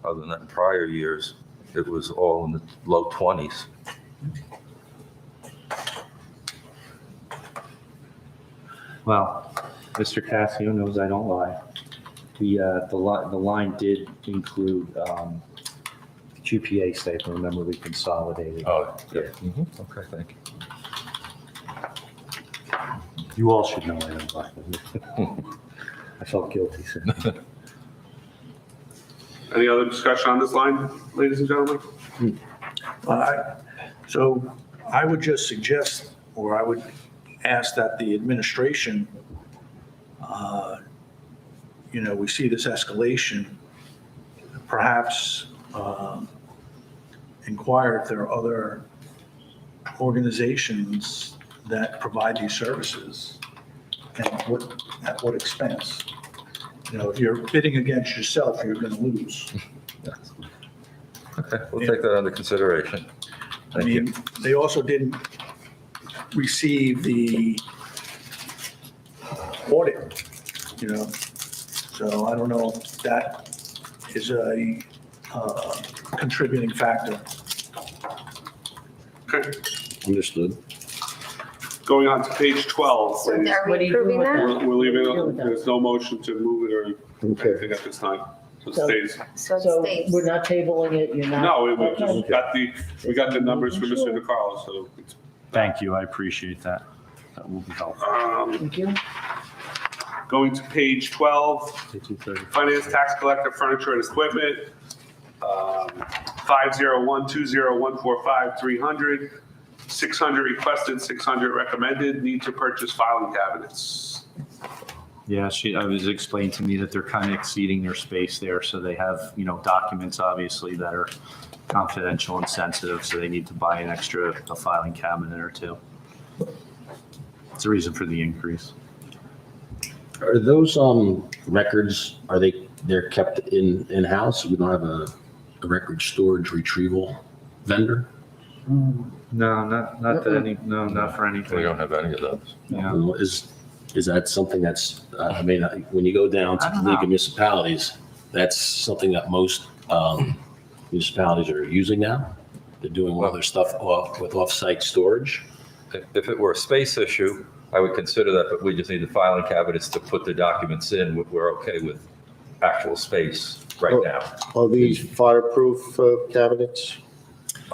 Other than that, in prior years, it was all in the low 20s. Well, Mr. Cassio knows I don't lie. The line did include GPA stipend. Remember, we consolidated. Oh, yeah. Okay, thank you. You all should know I don't lie. I felt guilty saying that. Any other discussion on this line, ladies and gentlemen? So I would just suggest, or I would ask that the administration, we see this escalation, perhaps inquire if there are other organizations that provide these services and at what expense. If you're bidding against yourself, you're going to lose. Okay, we'll take that under consideration. I Thank you. mean, they also didn't receive the audit, so I don't know if that is a contributing factor. Okay. Understood. Going on to page 12, So ladies. are What we do you do approving with that? We're leaving, What do you do with that? there's no motion to move it or anything at this time. So it So- stays. So it So stays. we're not tabling it, you're not? No, we Okay. just got the numbers from Mr. DeCarlo, so it's, Thank you. I appreciate that. That will be helpful. Thank you. going to page 12, finance tax collector, furniture and equipment, 50120145300, 600 requested, 600 recommended, need to purchase filing cabinets. Yeah, I was explained to me that they're kind of exceeding their space there, so they have, documents obviously that are confidential and sensitive, so they need to buy a filing cabinet or two. It's the reason for the increase. Are those records, they're kept in-house? We don't have a record storage retrieval vendor? No, not for anything. We don't have any of those. Yeah. Is that something that's, when you go down to I the don't League know. of Municipalities, that's something that most municipalities are using now? They're doing all their stuff with off-site storage? If it were a space issue, I would consider that, but we just need the filing cabinets to put the documents in. We're okay with actual space right now. Are these fireproof cabinets?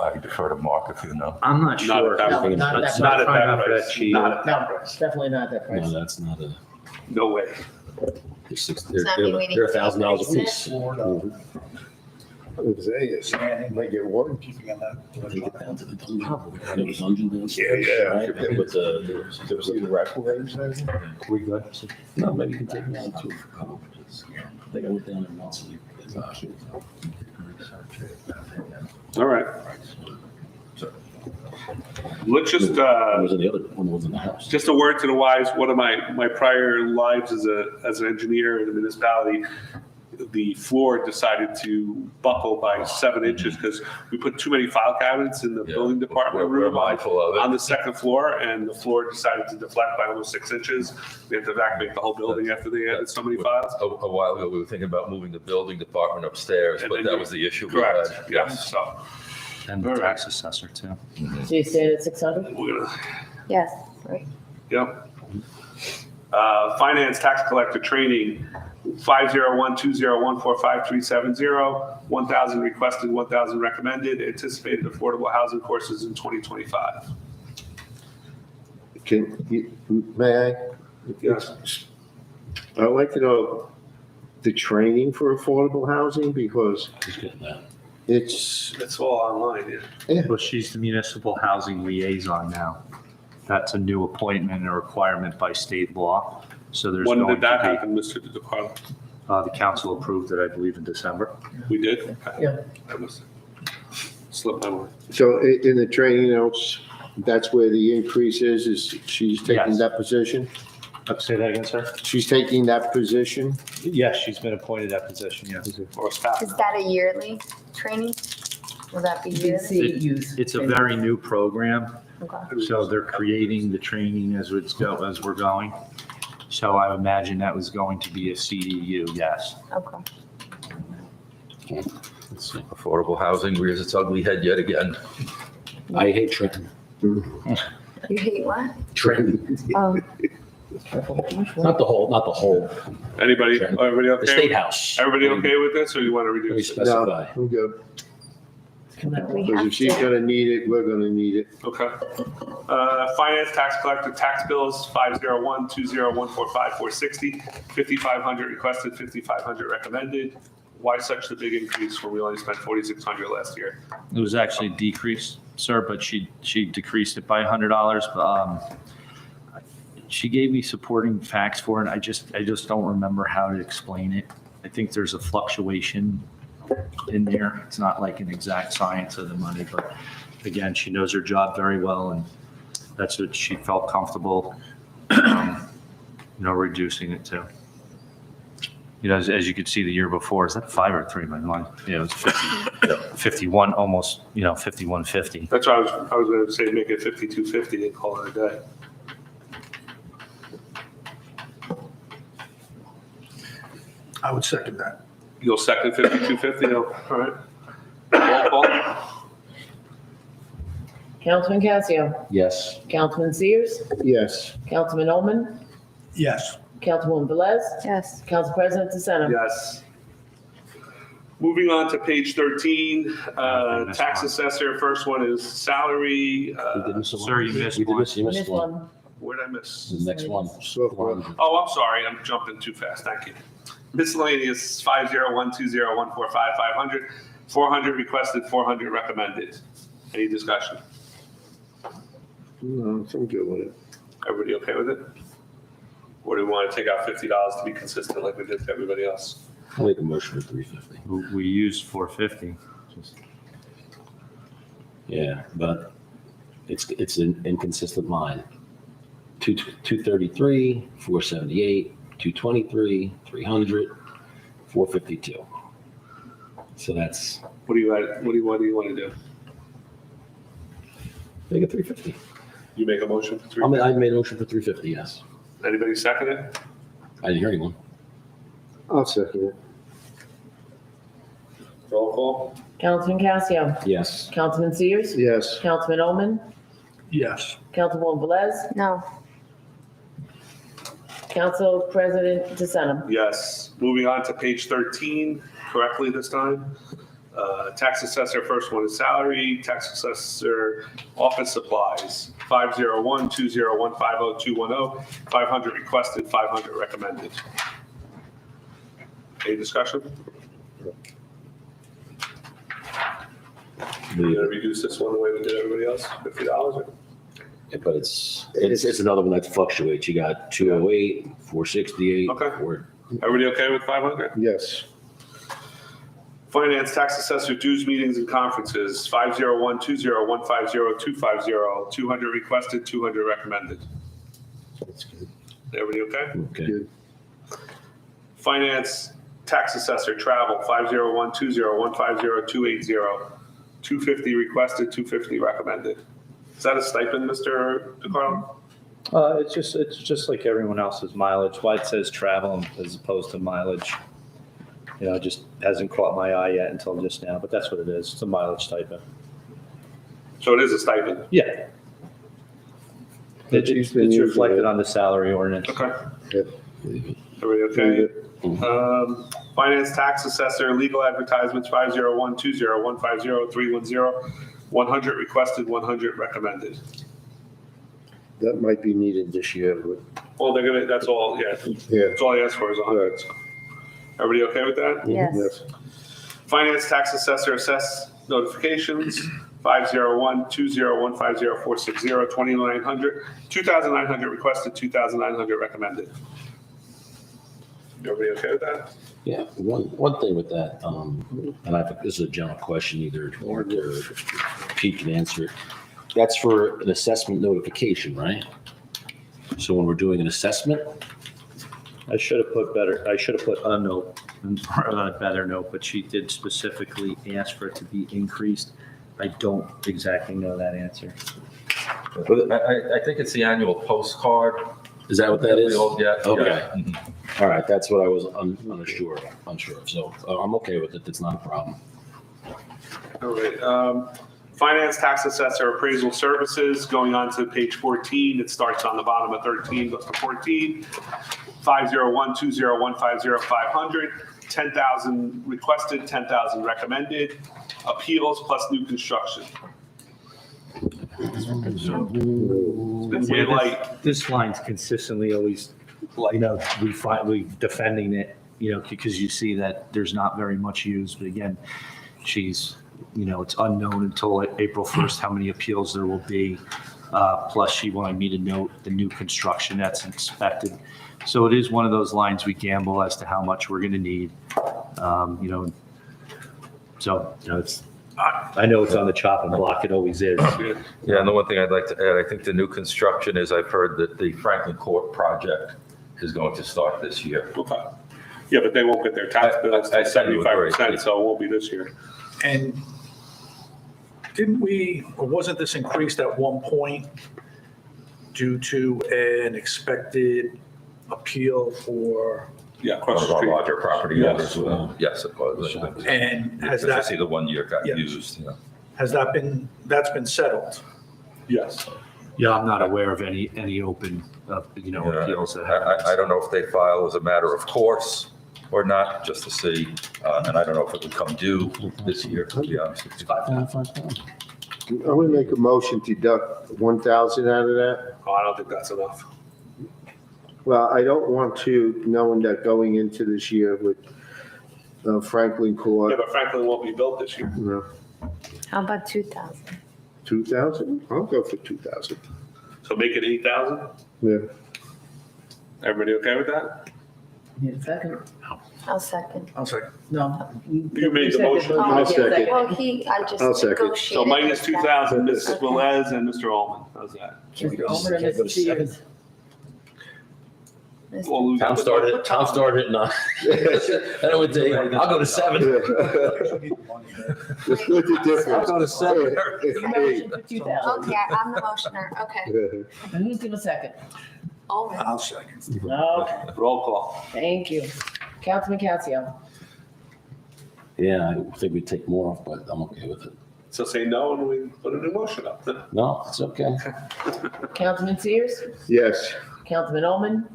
I defer to Mark if you know. I'm not Not sure. at that No, price. not It's that Not at probably that not for price. that cheap. Not at that No, price. definitely not that No, price. that's not a, No way. they're not me waiting they're for $1,000 a the piece. They get one. Take it down to the dungeon. It was dungeon days. Yeah. Right? With the, There was a rifle range there? we good? No, maybe you can take it down to. I think I went down there once. All right. Let's just, It was in the other, one was in the house. just a word to the wise. One of my prior lives as an engineer in a municipality, the floor decided to buckle by 7 inches because we put too many file cabinets in the Yeah. building department We're room mindful of on it. the second floor, and the floor decided to deflect by almost 6 inches. We had to evacuate the whole building after they added so many files. A while ago, we were thinking about moving the building department upstairs, And but then that you- was the issue we Correct, had. yes, so And the All right. tax assessor too. So you stayed at 600? we're gonna, Yes, right. yep. Finance tax collector training, 50120145370, 1,000 requested, 1,000 recommended, anticipated affordable housing courses in 2025. May I? Yes. I'd like to know the training for affordable housing because He's getting that. it's, It's all online, yeah. Well, she's the municipal housing liaison now. That's a new appointment and a requirement by state law. So there's When going did that to happen, Mr. DeCarlo? be, the council approved it, I believe, in December. We did? Yeah. I must slip my mind. so in the training notes, that's where the increase is she's taking Yes. that position? Say that again, sir? She's taking that position? Yes, she's been appointed that position, yes. Or staff? Is that a yearly training? Will that be yearly? BC youth. It's a very new program, Okay. so they're creating the training as we're going. So I imagine that was going to be a CEU, yes. Okay. Let's see. Affordable housing rears its ugly head yet again. I hate Trenton. You hate what? Trenton. Oh, Not the whole, Anybody, Sure. everybody the okay? State House. Everybody okay with this, or you want to Let me reduce it? specify. I'm good. we Because have if she's to. gonna need it, we're gonna need it. Okay. Finance tax collector tax bills, 501-20-145-460, 5,500 requested, 5,500 recommended. Why such the big increase when we only spent 4,600 last year? It was actually decreased, sir, but she decreased it by $100. She gave me supporting facts for it. I just don't remember how to explain it. I think there's a fluctuation in there. It's not like an exact science of the money, but again, she knows her job very well, and that's what she felt comfortable, reducing it to. As you could see the year before, is that 5 or 3? My mind, it was 51, almost, 5150. That's why I was going to say make it 5,250 and call it a day. I would second that. You'll second 5,250, all right. Roll call. Councilman Casio, Yes. Councilman Sears, Yes. Councilman Ullman, Yes. Councilwoman Velez, Yes. Council President DeSena. Yes. Moving on to page 13, tax assessor. First one is salary. We did miss one. Sir, you missed We did one. miss, you missed Missed one. one. Where did I miss? The next one. Oh, I'm sorry. I'm jumping too fast. Thank you. Miscellaneous 501-20-145-500, 400 requested, 400 recommended. Any discussion? No, I'm good with it. Everybody okay with it? Or do we want to take out $50 to be consistent like we did to everybody else? I'll make a motion for 350. We used 450. Yeah, but it's an inconsistent line. 233, 478, 223, 300, 452. So that's, What do you want to do? make it 350. You make a motion for I 350? made a motion for 350, yes. Anybody second it? I didn't hear anyone. I'll second it. Roll call. Councilman Casio, Yes. Councilman Sears, Yes. Councilman Ullman, Yes. Councilwoman Velez, No. Council President DeSena. Yes. Moving on to page 13, correctly this time. Tax assessor, first one is salary. Tax assessor, office supplies, 501-20-150-210, 500 requested, 500 recommended. Any discussion? You gonna reduce this one the way we did everybody else, $50? Or? Yeah, but it's another one that fluctuates. You got 208, 468. Okay. Everybody okay with 500? Yes. Finance tax assessor dues meetings and conferences, 501-20-150-250, 200 requested, 200 recommended. That's good. Everybody okay? Okay. Good. Finance tax assessor travel, 501-20-150-280, 250 requested, 250 recommended. Is that a stipend, Mr. DeCarlo? It's just like everyone else's mileage. Why it says travel as opposed to mileage, it just hasn't caught my eye yet until just now, but that's what it is. It's a mileage stipend. So it is a stipend. Yeah. But she's It's been using reflected it. on the salary ordinance. Okay. Yep. Everybody okay? Finance tax assessor, legal advertisements, 501-20-150-310, 100 requested, 100 recommended. That might be needed this year, but Well, that's all, yeah. yeah. That's all I asked for is 100. So. Everybody okay with that? Yes. Finance tax assessor assess notifications, 501-20-150-460, 2,900, 2,900 requested, 2,900 recommended. Everybody okay with that? Yeah, one thing with that, and this is a general question, either Mark or Pete can answer it. That's for an assessment notification, right? So when we're doing an assessment, I should have put a note, a better note, but she did specifically ask for it to be increased. I don't exactly know that answer. But I think it's the annual postcard. is that what that is? Yeah. Okay. Yeah. Mhm. All right, that's what I was unsure of. So I'm okay with it. That's not a problem. All right. Finance, tax assessor, appraisal services, going on to page 14. It starts on the bottom of 13, goes to 14. 501-201-50500, 10,000 requested, 10,000 recommended. Appeals plus new construction. It's been way light. This line's consistently always, we defending it, because you see that there's not very much used, but again, she's, it's unknown until April 1st how many appeals there will be. Plus she wanted me to note the new construction that's expected. So it is one of those lines we gamble as to how much we're going to need. It's, I know it's on the chopping block. It always is. Yeah, and the one thing I'd like to add, I think the new construction is, I've heard that the Franklin Court project is going to start this year. Okay. Yeah, but they won't get their tax bills I at totally agree. 75%, so it won't be this year. And didn't we, or wasn't this increased at one point due to an expected appeal for, Yeah, One across of the our street. larger property Yes. owners. Yes, it was. and has Especially that, the 1 year got Yes. used, that's been settled? Yes. Yeah, I'm not aware of any open, appeals that have. I don't know if they file as a matter of course or not, just to see, and I don't know if it would come due this year, to be honest with you. I'm gonna make a motion to deduct 1,000 out of that. Oh, I don't think that's enough. Well, I don't want to, knowing that going into this year with Franklin Yeah, Court, but Franklin won't be built this year. you know, How about 2,000? 2,000? I'll go for 2,000. So make it 8,000? Yeah. Everybody okay with that? Need a second? I'll second. I'll say, No. You made the seconded, motion. but you I'll can't second. Well, I just I'll second. negotiated. So minus with them. 2,000, Mrs. Okay. Velez and Mr. Ullman. How's that? Mr. Omer and Mrs. Stevens. We'll lose Tom it. started at 9. That would take, I'll go to 7. Let's split the difference. I'll go to 7. You motioned for 2,000. Okay, I'm the motioner, okay. And who's gonna second? Oh, I'll second. Okay, Roll call. thank you. Councilman Casio. Yeah, I think we'd take more off, but I'm okay with it. So say no and we put a new motion up. No, it's okay. Councilman Sears? Yes. Councilman Oman?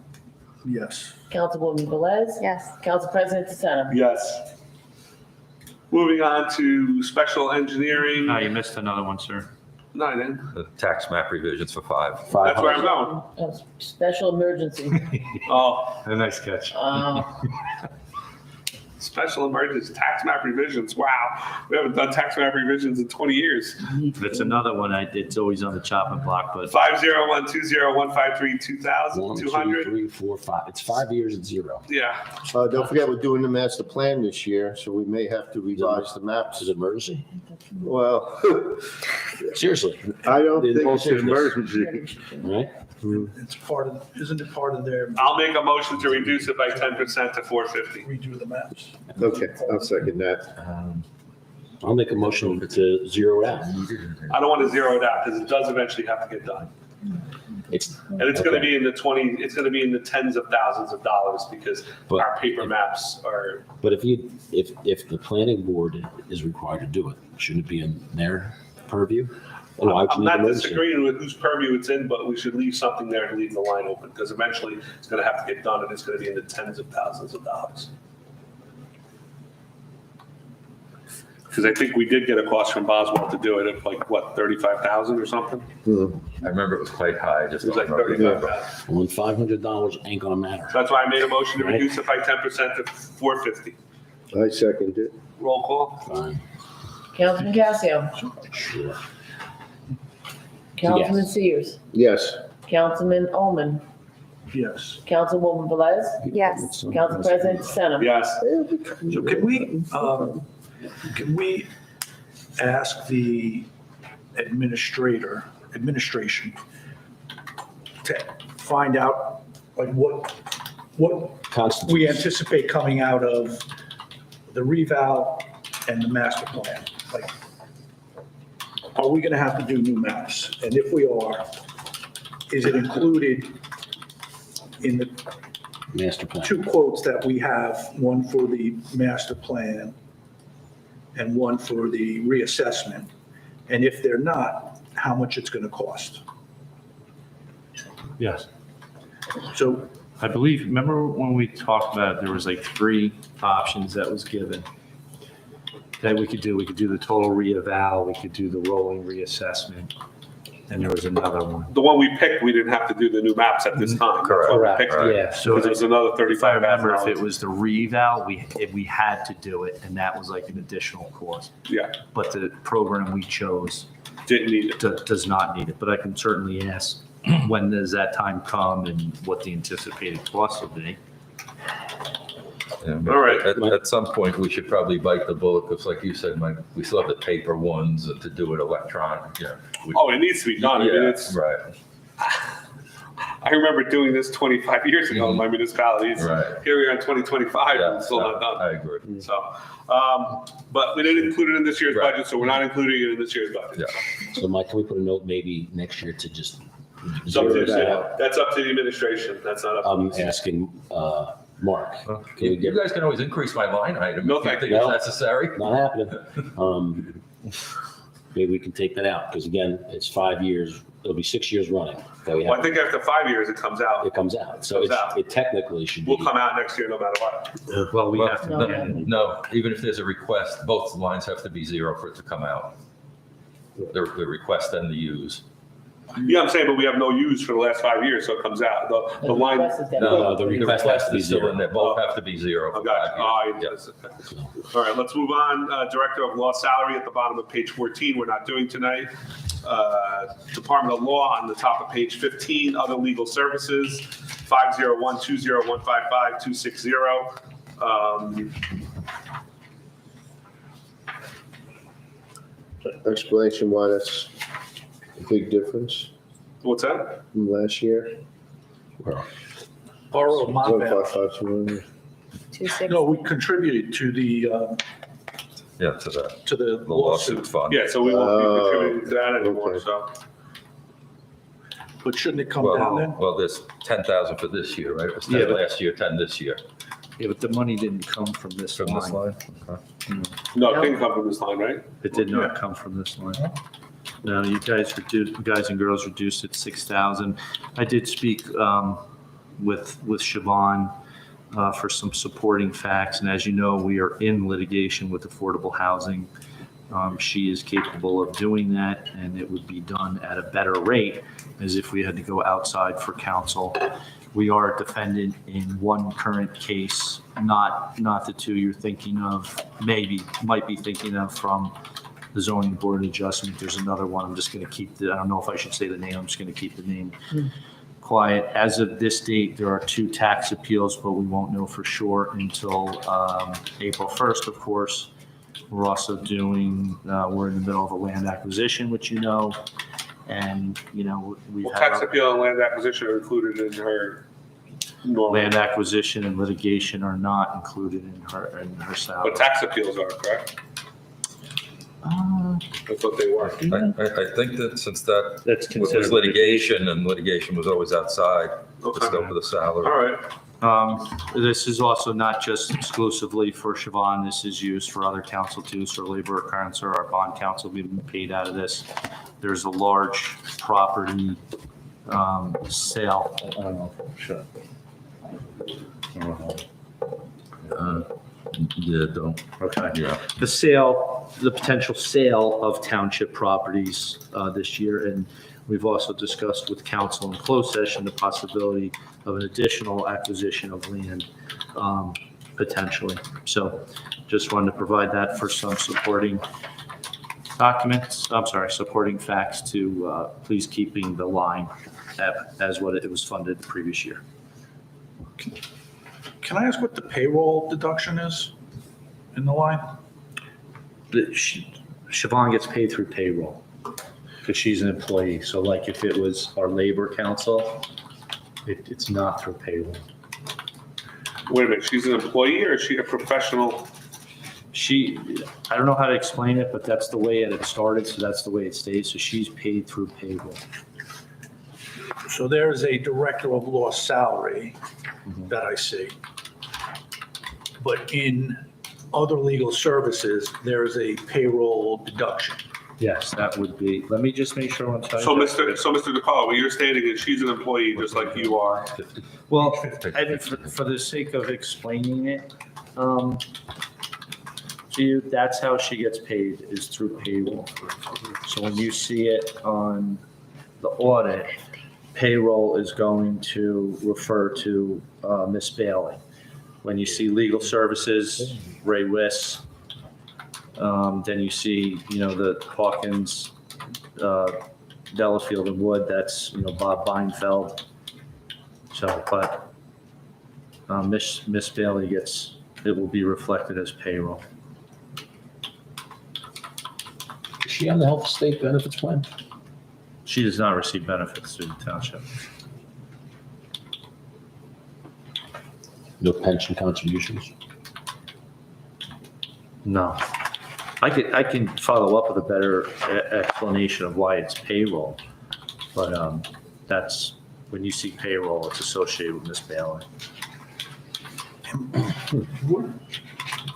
Yes. Councilwoman Velez? yes. Council President DeSena? Yes. Moving on to special engineering. No, you missed another one, sir. No, I didn't. The tax map revisions for 5. That's where I'm going. Special emergency. Oh, A nice catch. special emergency tax map revisions. Wow. We haven't done tax map revisions in 20 years. It's another one, it's always on the chopping block, but 501-201-532,000, 1, 2, 200. 3, 4, 5. It's 5 years at 0. Yeah. Don't forget, we're doing the master plan this year, so we may have to revise the Is maps. it emergency? Well, Seriously, I don't The think it's an impulsiveness. emergency. right? It's part of, isn't it part of their I'll make a motion to reduce it by 10% to 450. redo the maps? Okay, I'll second that. I'll make a motion to 0 it out. I don't want to zero it out because it does eventually have to get done. It's, And it's going to be in the it's going to be in the tens of thousands of dollars because But- our paper maps are, but if the planning board is required to do it, shouldn't it be in their purview? And why would you I'm need not emergency? disagreeing with whose purview it's in, but we should leave something there to leave the line open because eventually it's going to have to get done and it's going to be in the tens of thousands of dollars. Because I think we did get a cost from Boswell to do it of like, what, 35,000 or something? I remember it was quite high, I just It was don't like remember. 35,000. When $500 ain't gonna matter. So that's why I made a motion to Right. reduce it by 10% to 450. I second it. Roll call. Fine, Councilman Casio. sure. Councilman Sears. Yes. Councilman Oman. Yes. Councilwoman Velez. Yes. Council President DeSena. Yes. So can we ask the administration to find out like what we Constitutes. anticipate coming out of the reval and the master plan. Like, are we gonna have to do new maps? And if we are, is it included in the Master plan. two quotes that we have, one for the master plan and one for the reassessment? And if they're not, how much it's gonna cost? Yes. So, I believe, remember when we talked about it, there was like 3 options that was given that we could do. We could do the total reeval, we could do the rolling reassessment, and there was another one. The one we picked, we didn't have to do the new maps at this time. Correct. That's why we picked it. Yeah, so Because it was another if I remember, if it $35,000. was the reval, we had to do it, and that was like an additional cost. Yeah, But the program we chose didn't need it. does not need it. But I can certainly ask, when does that time come and what the anticipated cost will be? Yeah, All right. At some point, we should probably bite the bullet, because like you said, Mike, we still have the paper ones to do it electronic, yeah. Oh, it needs to be done. I mean, Yeah, it's, right, I remember doing this 25 years ago in my municipality. It's- right. Here we are in 2025, Yeah, and it's still not done. I agree. So, but we didn't include it in this year's Right. budget, so we're not including it in this year's budget. Yeah. So Mike, can we put a note maybe next year to just It's up to zero the- that out? That's up to the administration. That's not up to I'm us. asking, Mark, can we You get, guys can always increase my line item No, if you thank think you. it's necessary. not happening. Maybe we can take that out, because again, it's 5 years, it'll be 6 years running that we Well, I have, think after 5 years, it comes out. it comes out. So Comes out. it technically should be. Will come out next year no matter what. Well, we Well, have to. No, get it. No, even if there's a request, both lines have to be 0 for it to come out. The request and the use. Yeah, I'm saying, but we have no use for the last 5 years, so it comes out. The line. request is gonna- No, the request has to be is still in zero. there, both have to be 0 I for got 5 you. Oh, years. I- Yeah. All right, let's move on. Director of Law salary at the bottom of page 14, we're not doing tonight. Department of Law on the top of page 15, other legal services, 501-20155-260. Explanation why that's a big difference What's that? from last year? borrow my bad. 155,200. 260. No, we contributed to the Yeah, to that, to the the lawsuit fund. Yeah, so we won't be Oh, contributing to that anymore, okay. so. But shouldn't it come down then? Well, there's 10,000 for this year, right? It was 10 Yeah, but- last year, 10 this year. Yeah, but the money didn't come from this From this line. line? Okay. No, it didn't come from this line, right? It did not come from this line. No, you guys reduced, guys and girls reduced it 6,000. I did speak with Siobhan for some supporting facts, and as you know, we are in litigation with affordable housing. She is capable of doing that, and it would be done at a better rate as if we had to go outside for counsel. We are a defendant in one current case, not the 2 you're thinking of, might be thinking of from the zoning board of adjustment. There's another one. I'm just going to keep I don't know if I should say the name. I'm just going to keep the name quiet. As of this date, there are 2 tax appeals, but we won't know for sure until April 1st, of course. We're also doing, we're in the middle of a land acquisition, which you know, and, we've Well, had tax appeal and land acquisition are included in her normal, land acquisition and litigation are not included in her salary. but tax appeals are, correct? I thought they were. I think that since that That's was considered litigation, and litigation was always outside the Okay. scope of the salary. All right. This is also not just exclusively for Siobhan. This is used for other council too. So labor council, our bond council, we've been paid out of this. There's a large property sale. I don't know. Sure. Yeah, don't, Okay. yeah. The potential sale of township properties this year. And we've also discussed with council in closed session the possibility of an additional acquisition of land potentially. So just wanted to provide that for some supporting supporting facts to please keeping the line as what it was funded the previous year. Can I ask what the payroll deduction is in the line? Siobhan gets paid through payroll because she's an employee. So like if it was our labor council, It's not through payroll. Wait a minute, she's an employee or is she a professional? I don't know how to explain it, but that's the way it had started, so that's the way it stays. So she's paid through payroll. So there is a director of law salary that I see. But in other legal services, there is a payroll deduction. Yes, that would be, let me just make sure I'm telling So you. Mr. DeCarlo, what you're stating is she's an employee just like you are. Well, I mean, for the sake of explaining it, to you, that's how she gets paid, is through payroll. So when you see it on the audit, payroll is going to refer to Miss Bailey. When you see legal services, Ray Wiss, then you see, the Hawkins, Delafield and Wood, that's, Bob Beinfeld. So, but Miss Bailey gets, it will be reflected as payroll. Is she on the health state benefits plan? She does not receive benefits through the township. No pension contributions? No. I can follow up with a better explanation of why it's payroll, but that's, when you see payroll, it's associated with Miss Bailey.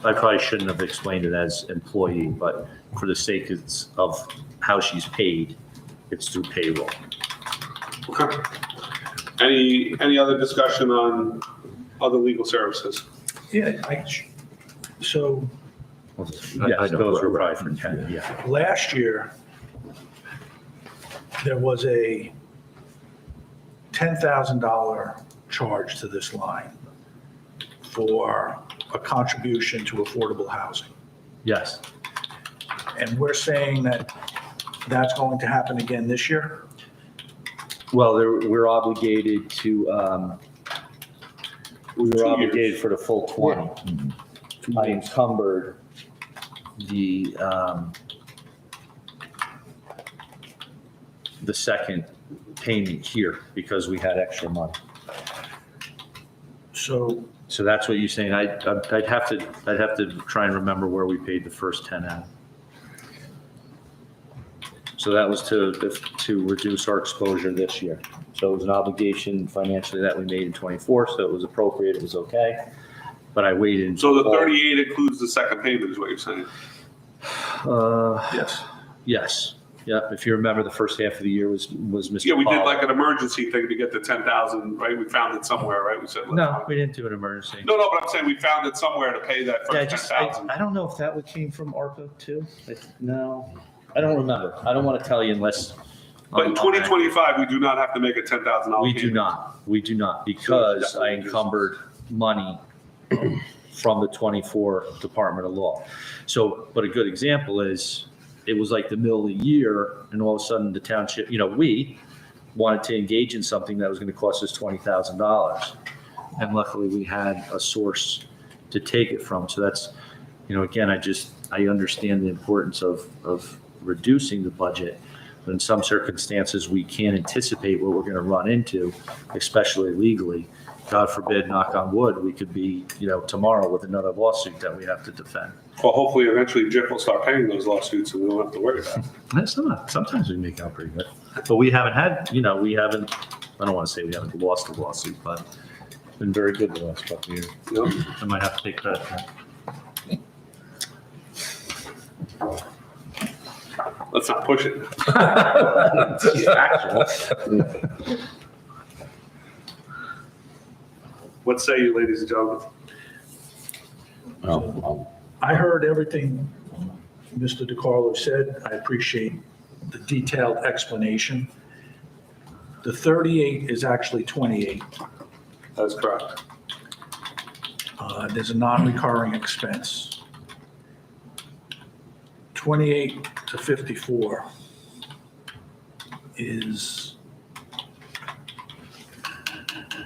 I probably shouldn't have explained it as employee, but for the sake of how she's paid, it's through payroll. Okay. Any other discussion on other legal services? Yeah, so Yes, those were probably for 10, yeah. last year, there was a $10,000 charge to this line for a contribution to affordable housing. Yes. And we're saying that that's going to happen again this year? Well, we're obligated to, we were obligated for the full 20. I encumbered the second payment here because we had extra money. So So that's what you're saying. I'd have to try and remember where we paid the first 10 out. So that was to reduce our exposure this year. So it was an obligation financially that we made in '24, so it was appropriate, it was okay. But I waited. So the 38 includes the second payment is what you're saying? yes. Yes. Yeah. If you remember, the first half of the year was Mr. Yeah, we did Paul. like an emergency thing to get the 10,000, right? We found it somewhere, right? We said, No, we didn't do an emergency. No, but I'm saying we found it somewhere to pay that Yeah, first 10,000. I don't know if that one came from ARPA too. No, I don't remember. I don't want to tell you unless. But in 2025, we do not have to make a $10,000 We payment. do not, because I encumbered money from the 24 Department of Law. So, but a good example is, it was like the middle of the year, and all of a sudden the township, we wanted to engage in something that was going to cost us $20,000. And luckily we had a source to take it from. So that's, again, I understand the importance of reducing the budget. But in some circumstances, we can't anticipate what we're going to run into, especially legally. God forbid, knock on wood, we could be, tomorrow with another lawsuit that we have to defend. Well, hopefully eventually Jeff will start paying those lawsuits and we won't have to worry about it. That's not, sometimes we make out pretty good. But we haven't had, I don't want to say we haven't lost a lawsuit, but been very good the last couple of years. Yep. I might have to take credit for that. Let's not push it. It's factual. What say you, ladies and gentlemen? I heard everything Mr. DeCarlo said. I appreciate the detailed explanation. The 38 is actually 28. That's correct. There's a non-recurring expense. 28 to 54 is,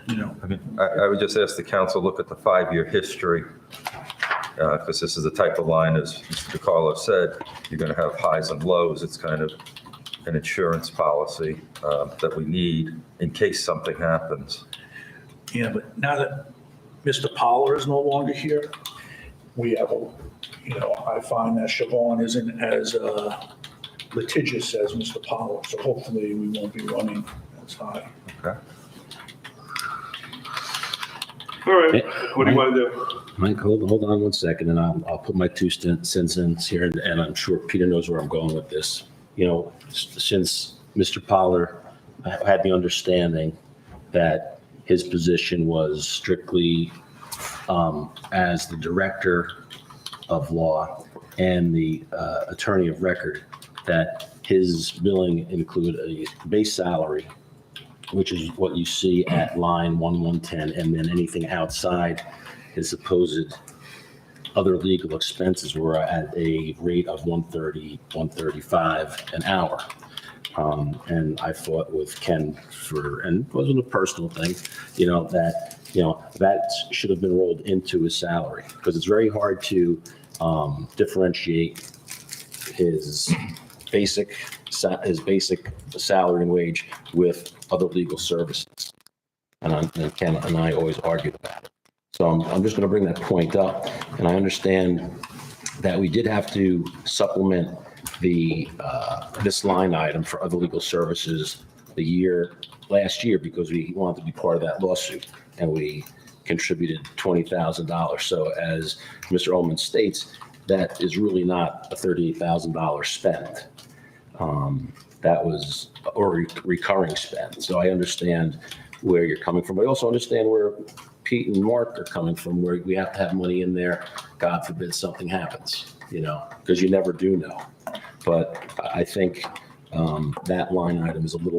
I would just ask the council, look at the 5-year history, because this is the type of line, as Mr. DeCarlo said, you're going to have highs and lows. It's kind of an insurance policy that we need in case something happens. Yeah, but now that Mr. Pollard is no longer here, we have I find that Siobhan isn't as litigious as Mr. Pollard, so hopefully we won't be running as high. Okay. All right, what do you want to do? Mike, hold on 1 second, and I'll put my 2 cents in here, and I'm sure Peter knows where I'm going with this. Since Mr. Pollard had the understanding that his position was strictly as the director of law and the attorney of record, that his billing include a base salary, which is what you see at line 1110, and then anything outside his supposed other legal expenses were at a rate of $130, $135 an hour. And I fought with Ken and it wasn't a personal thing, that should have been rolled into his salary, because it's very hard to differentiate his basic salary and wage with other legal services. And Ken and I always argued about it. So I'm just going to bring that point up, and I understand that we did have to supplement this line item for other legal services last year because we wanted to be part of that lawsuit, and we contributed $20,000. So as Mr. Ullman states, that is really not a $38,000 spend. That was a recurring spend. So I understand where you're coming from, but I also understand where Pete and Mark are coming from, where we have to have money in there. God forbid something happens, because you never do know. But I think that line item is a little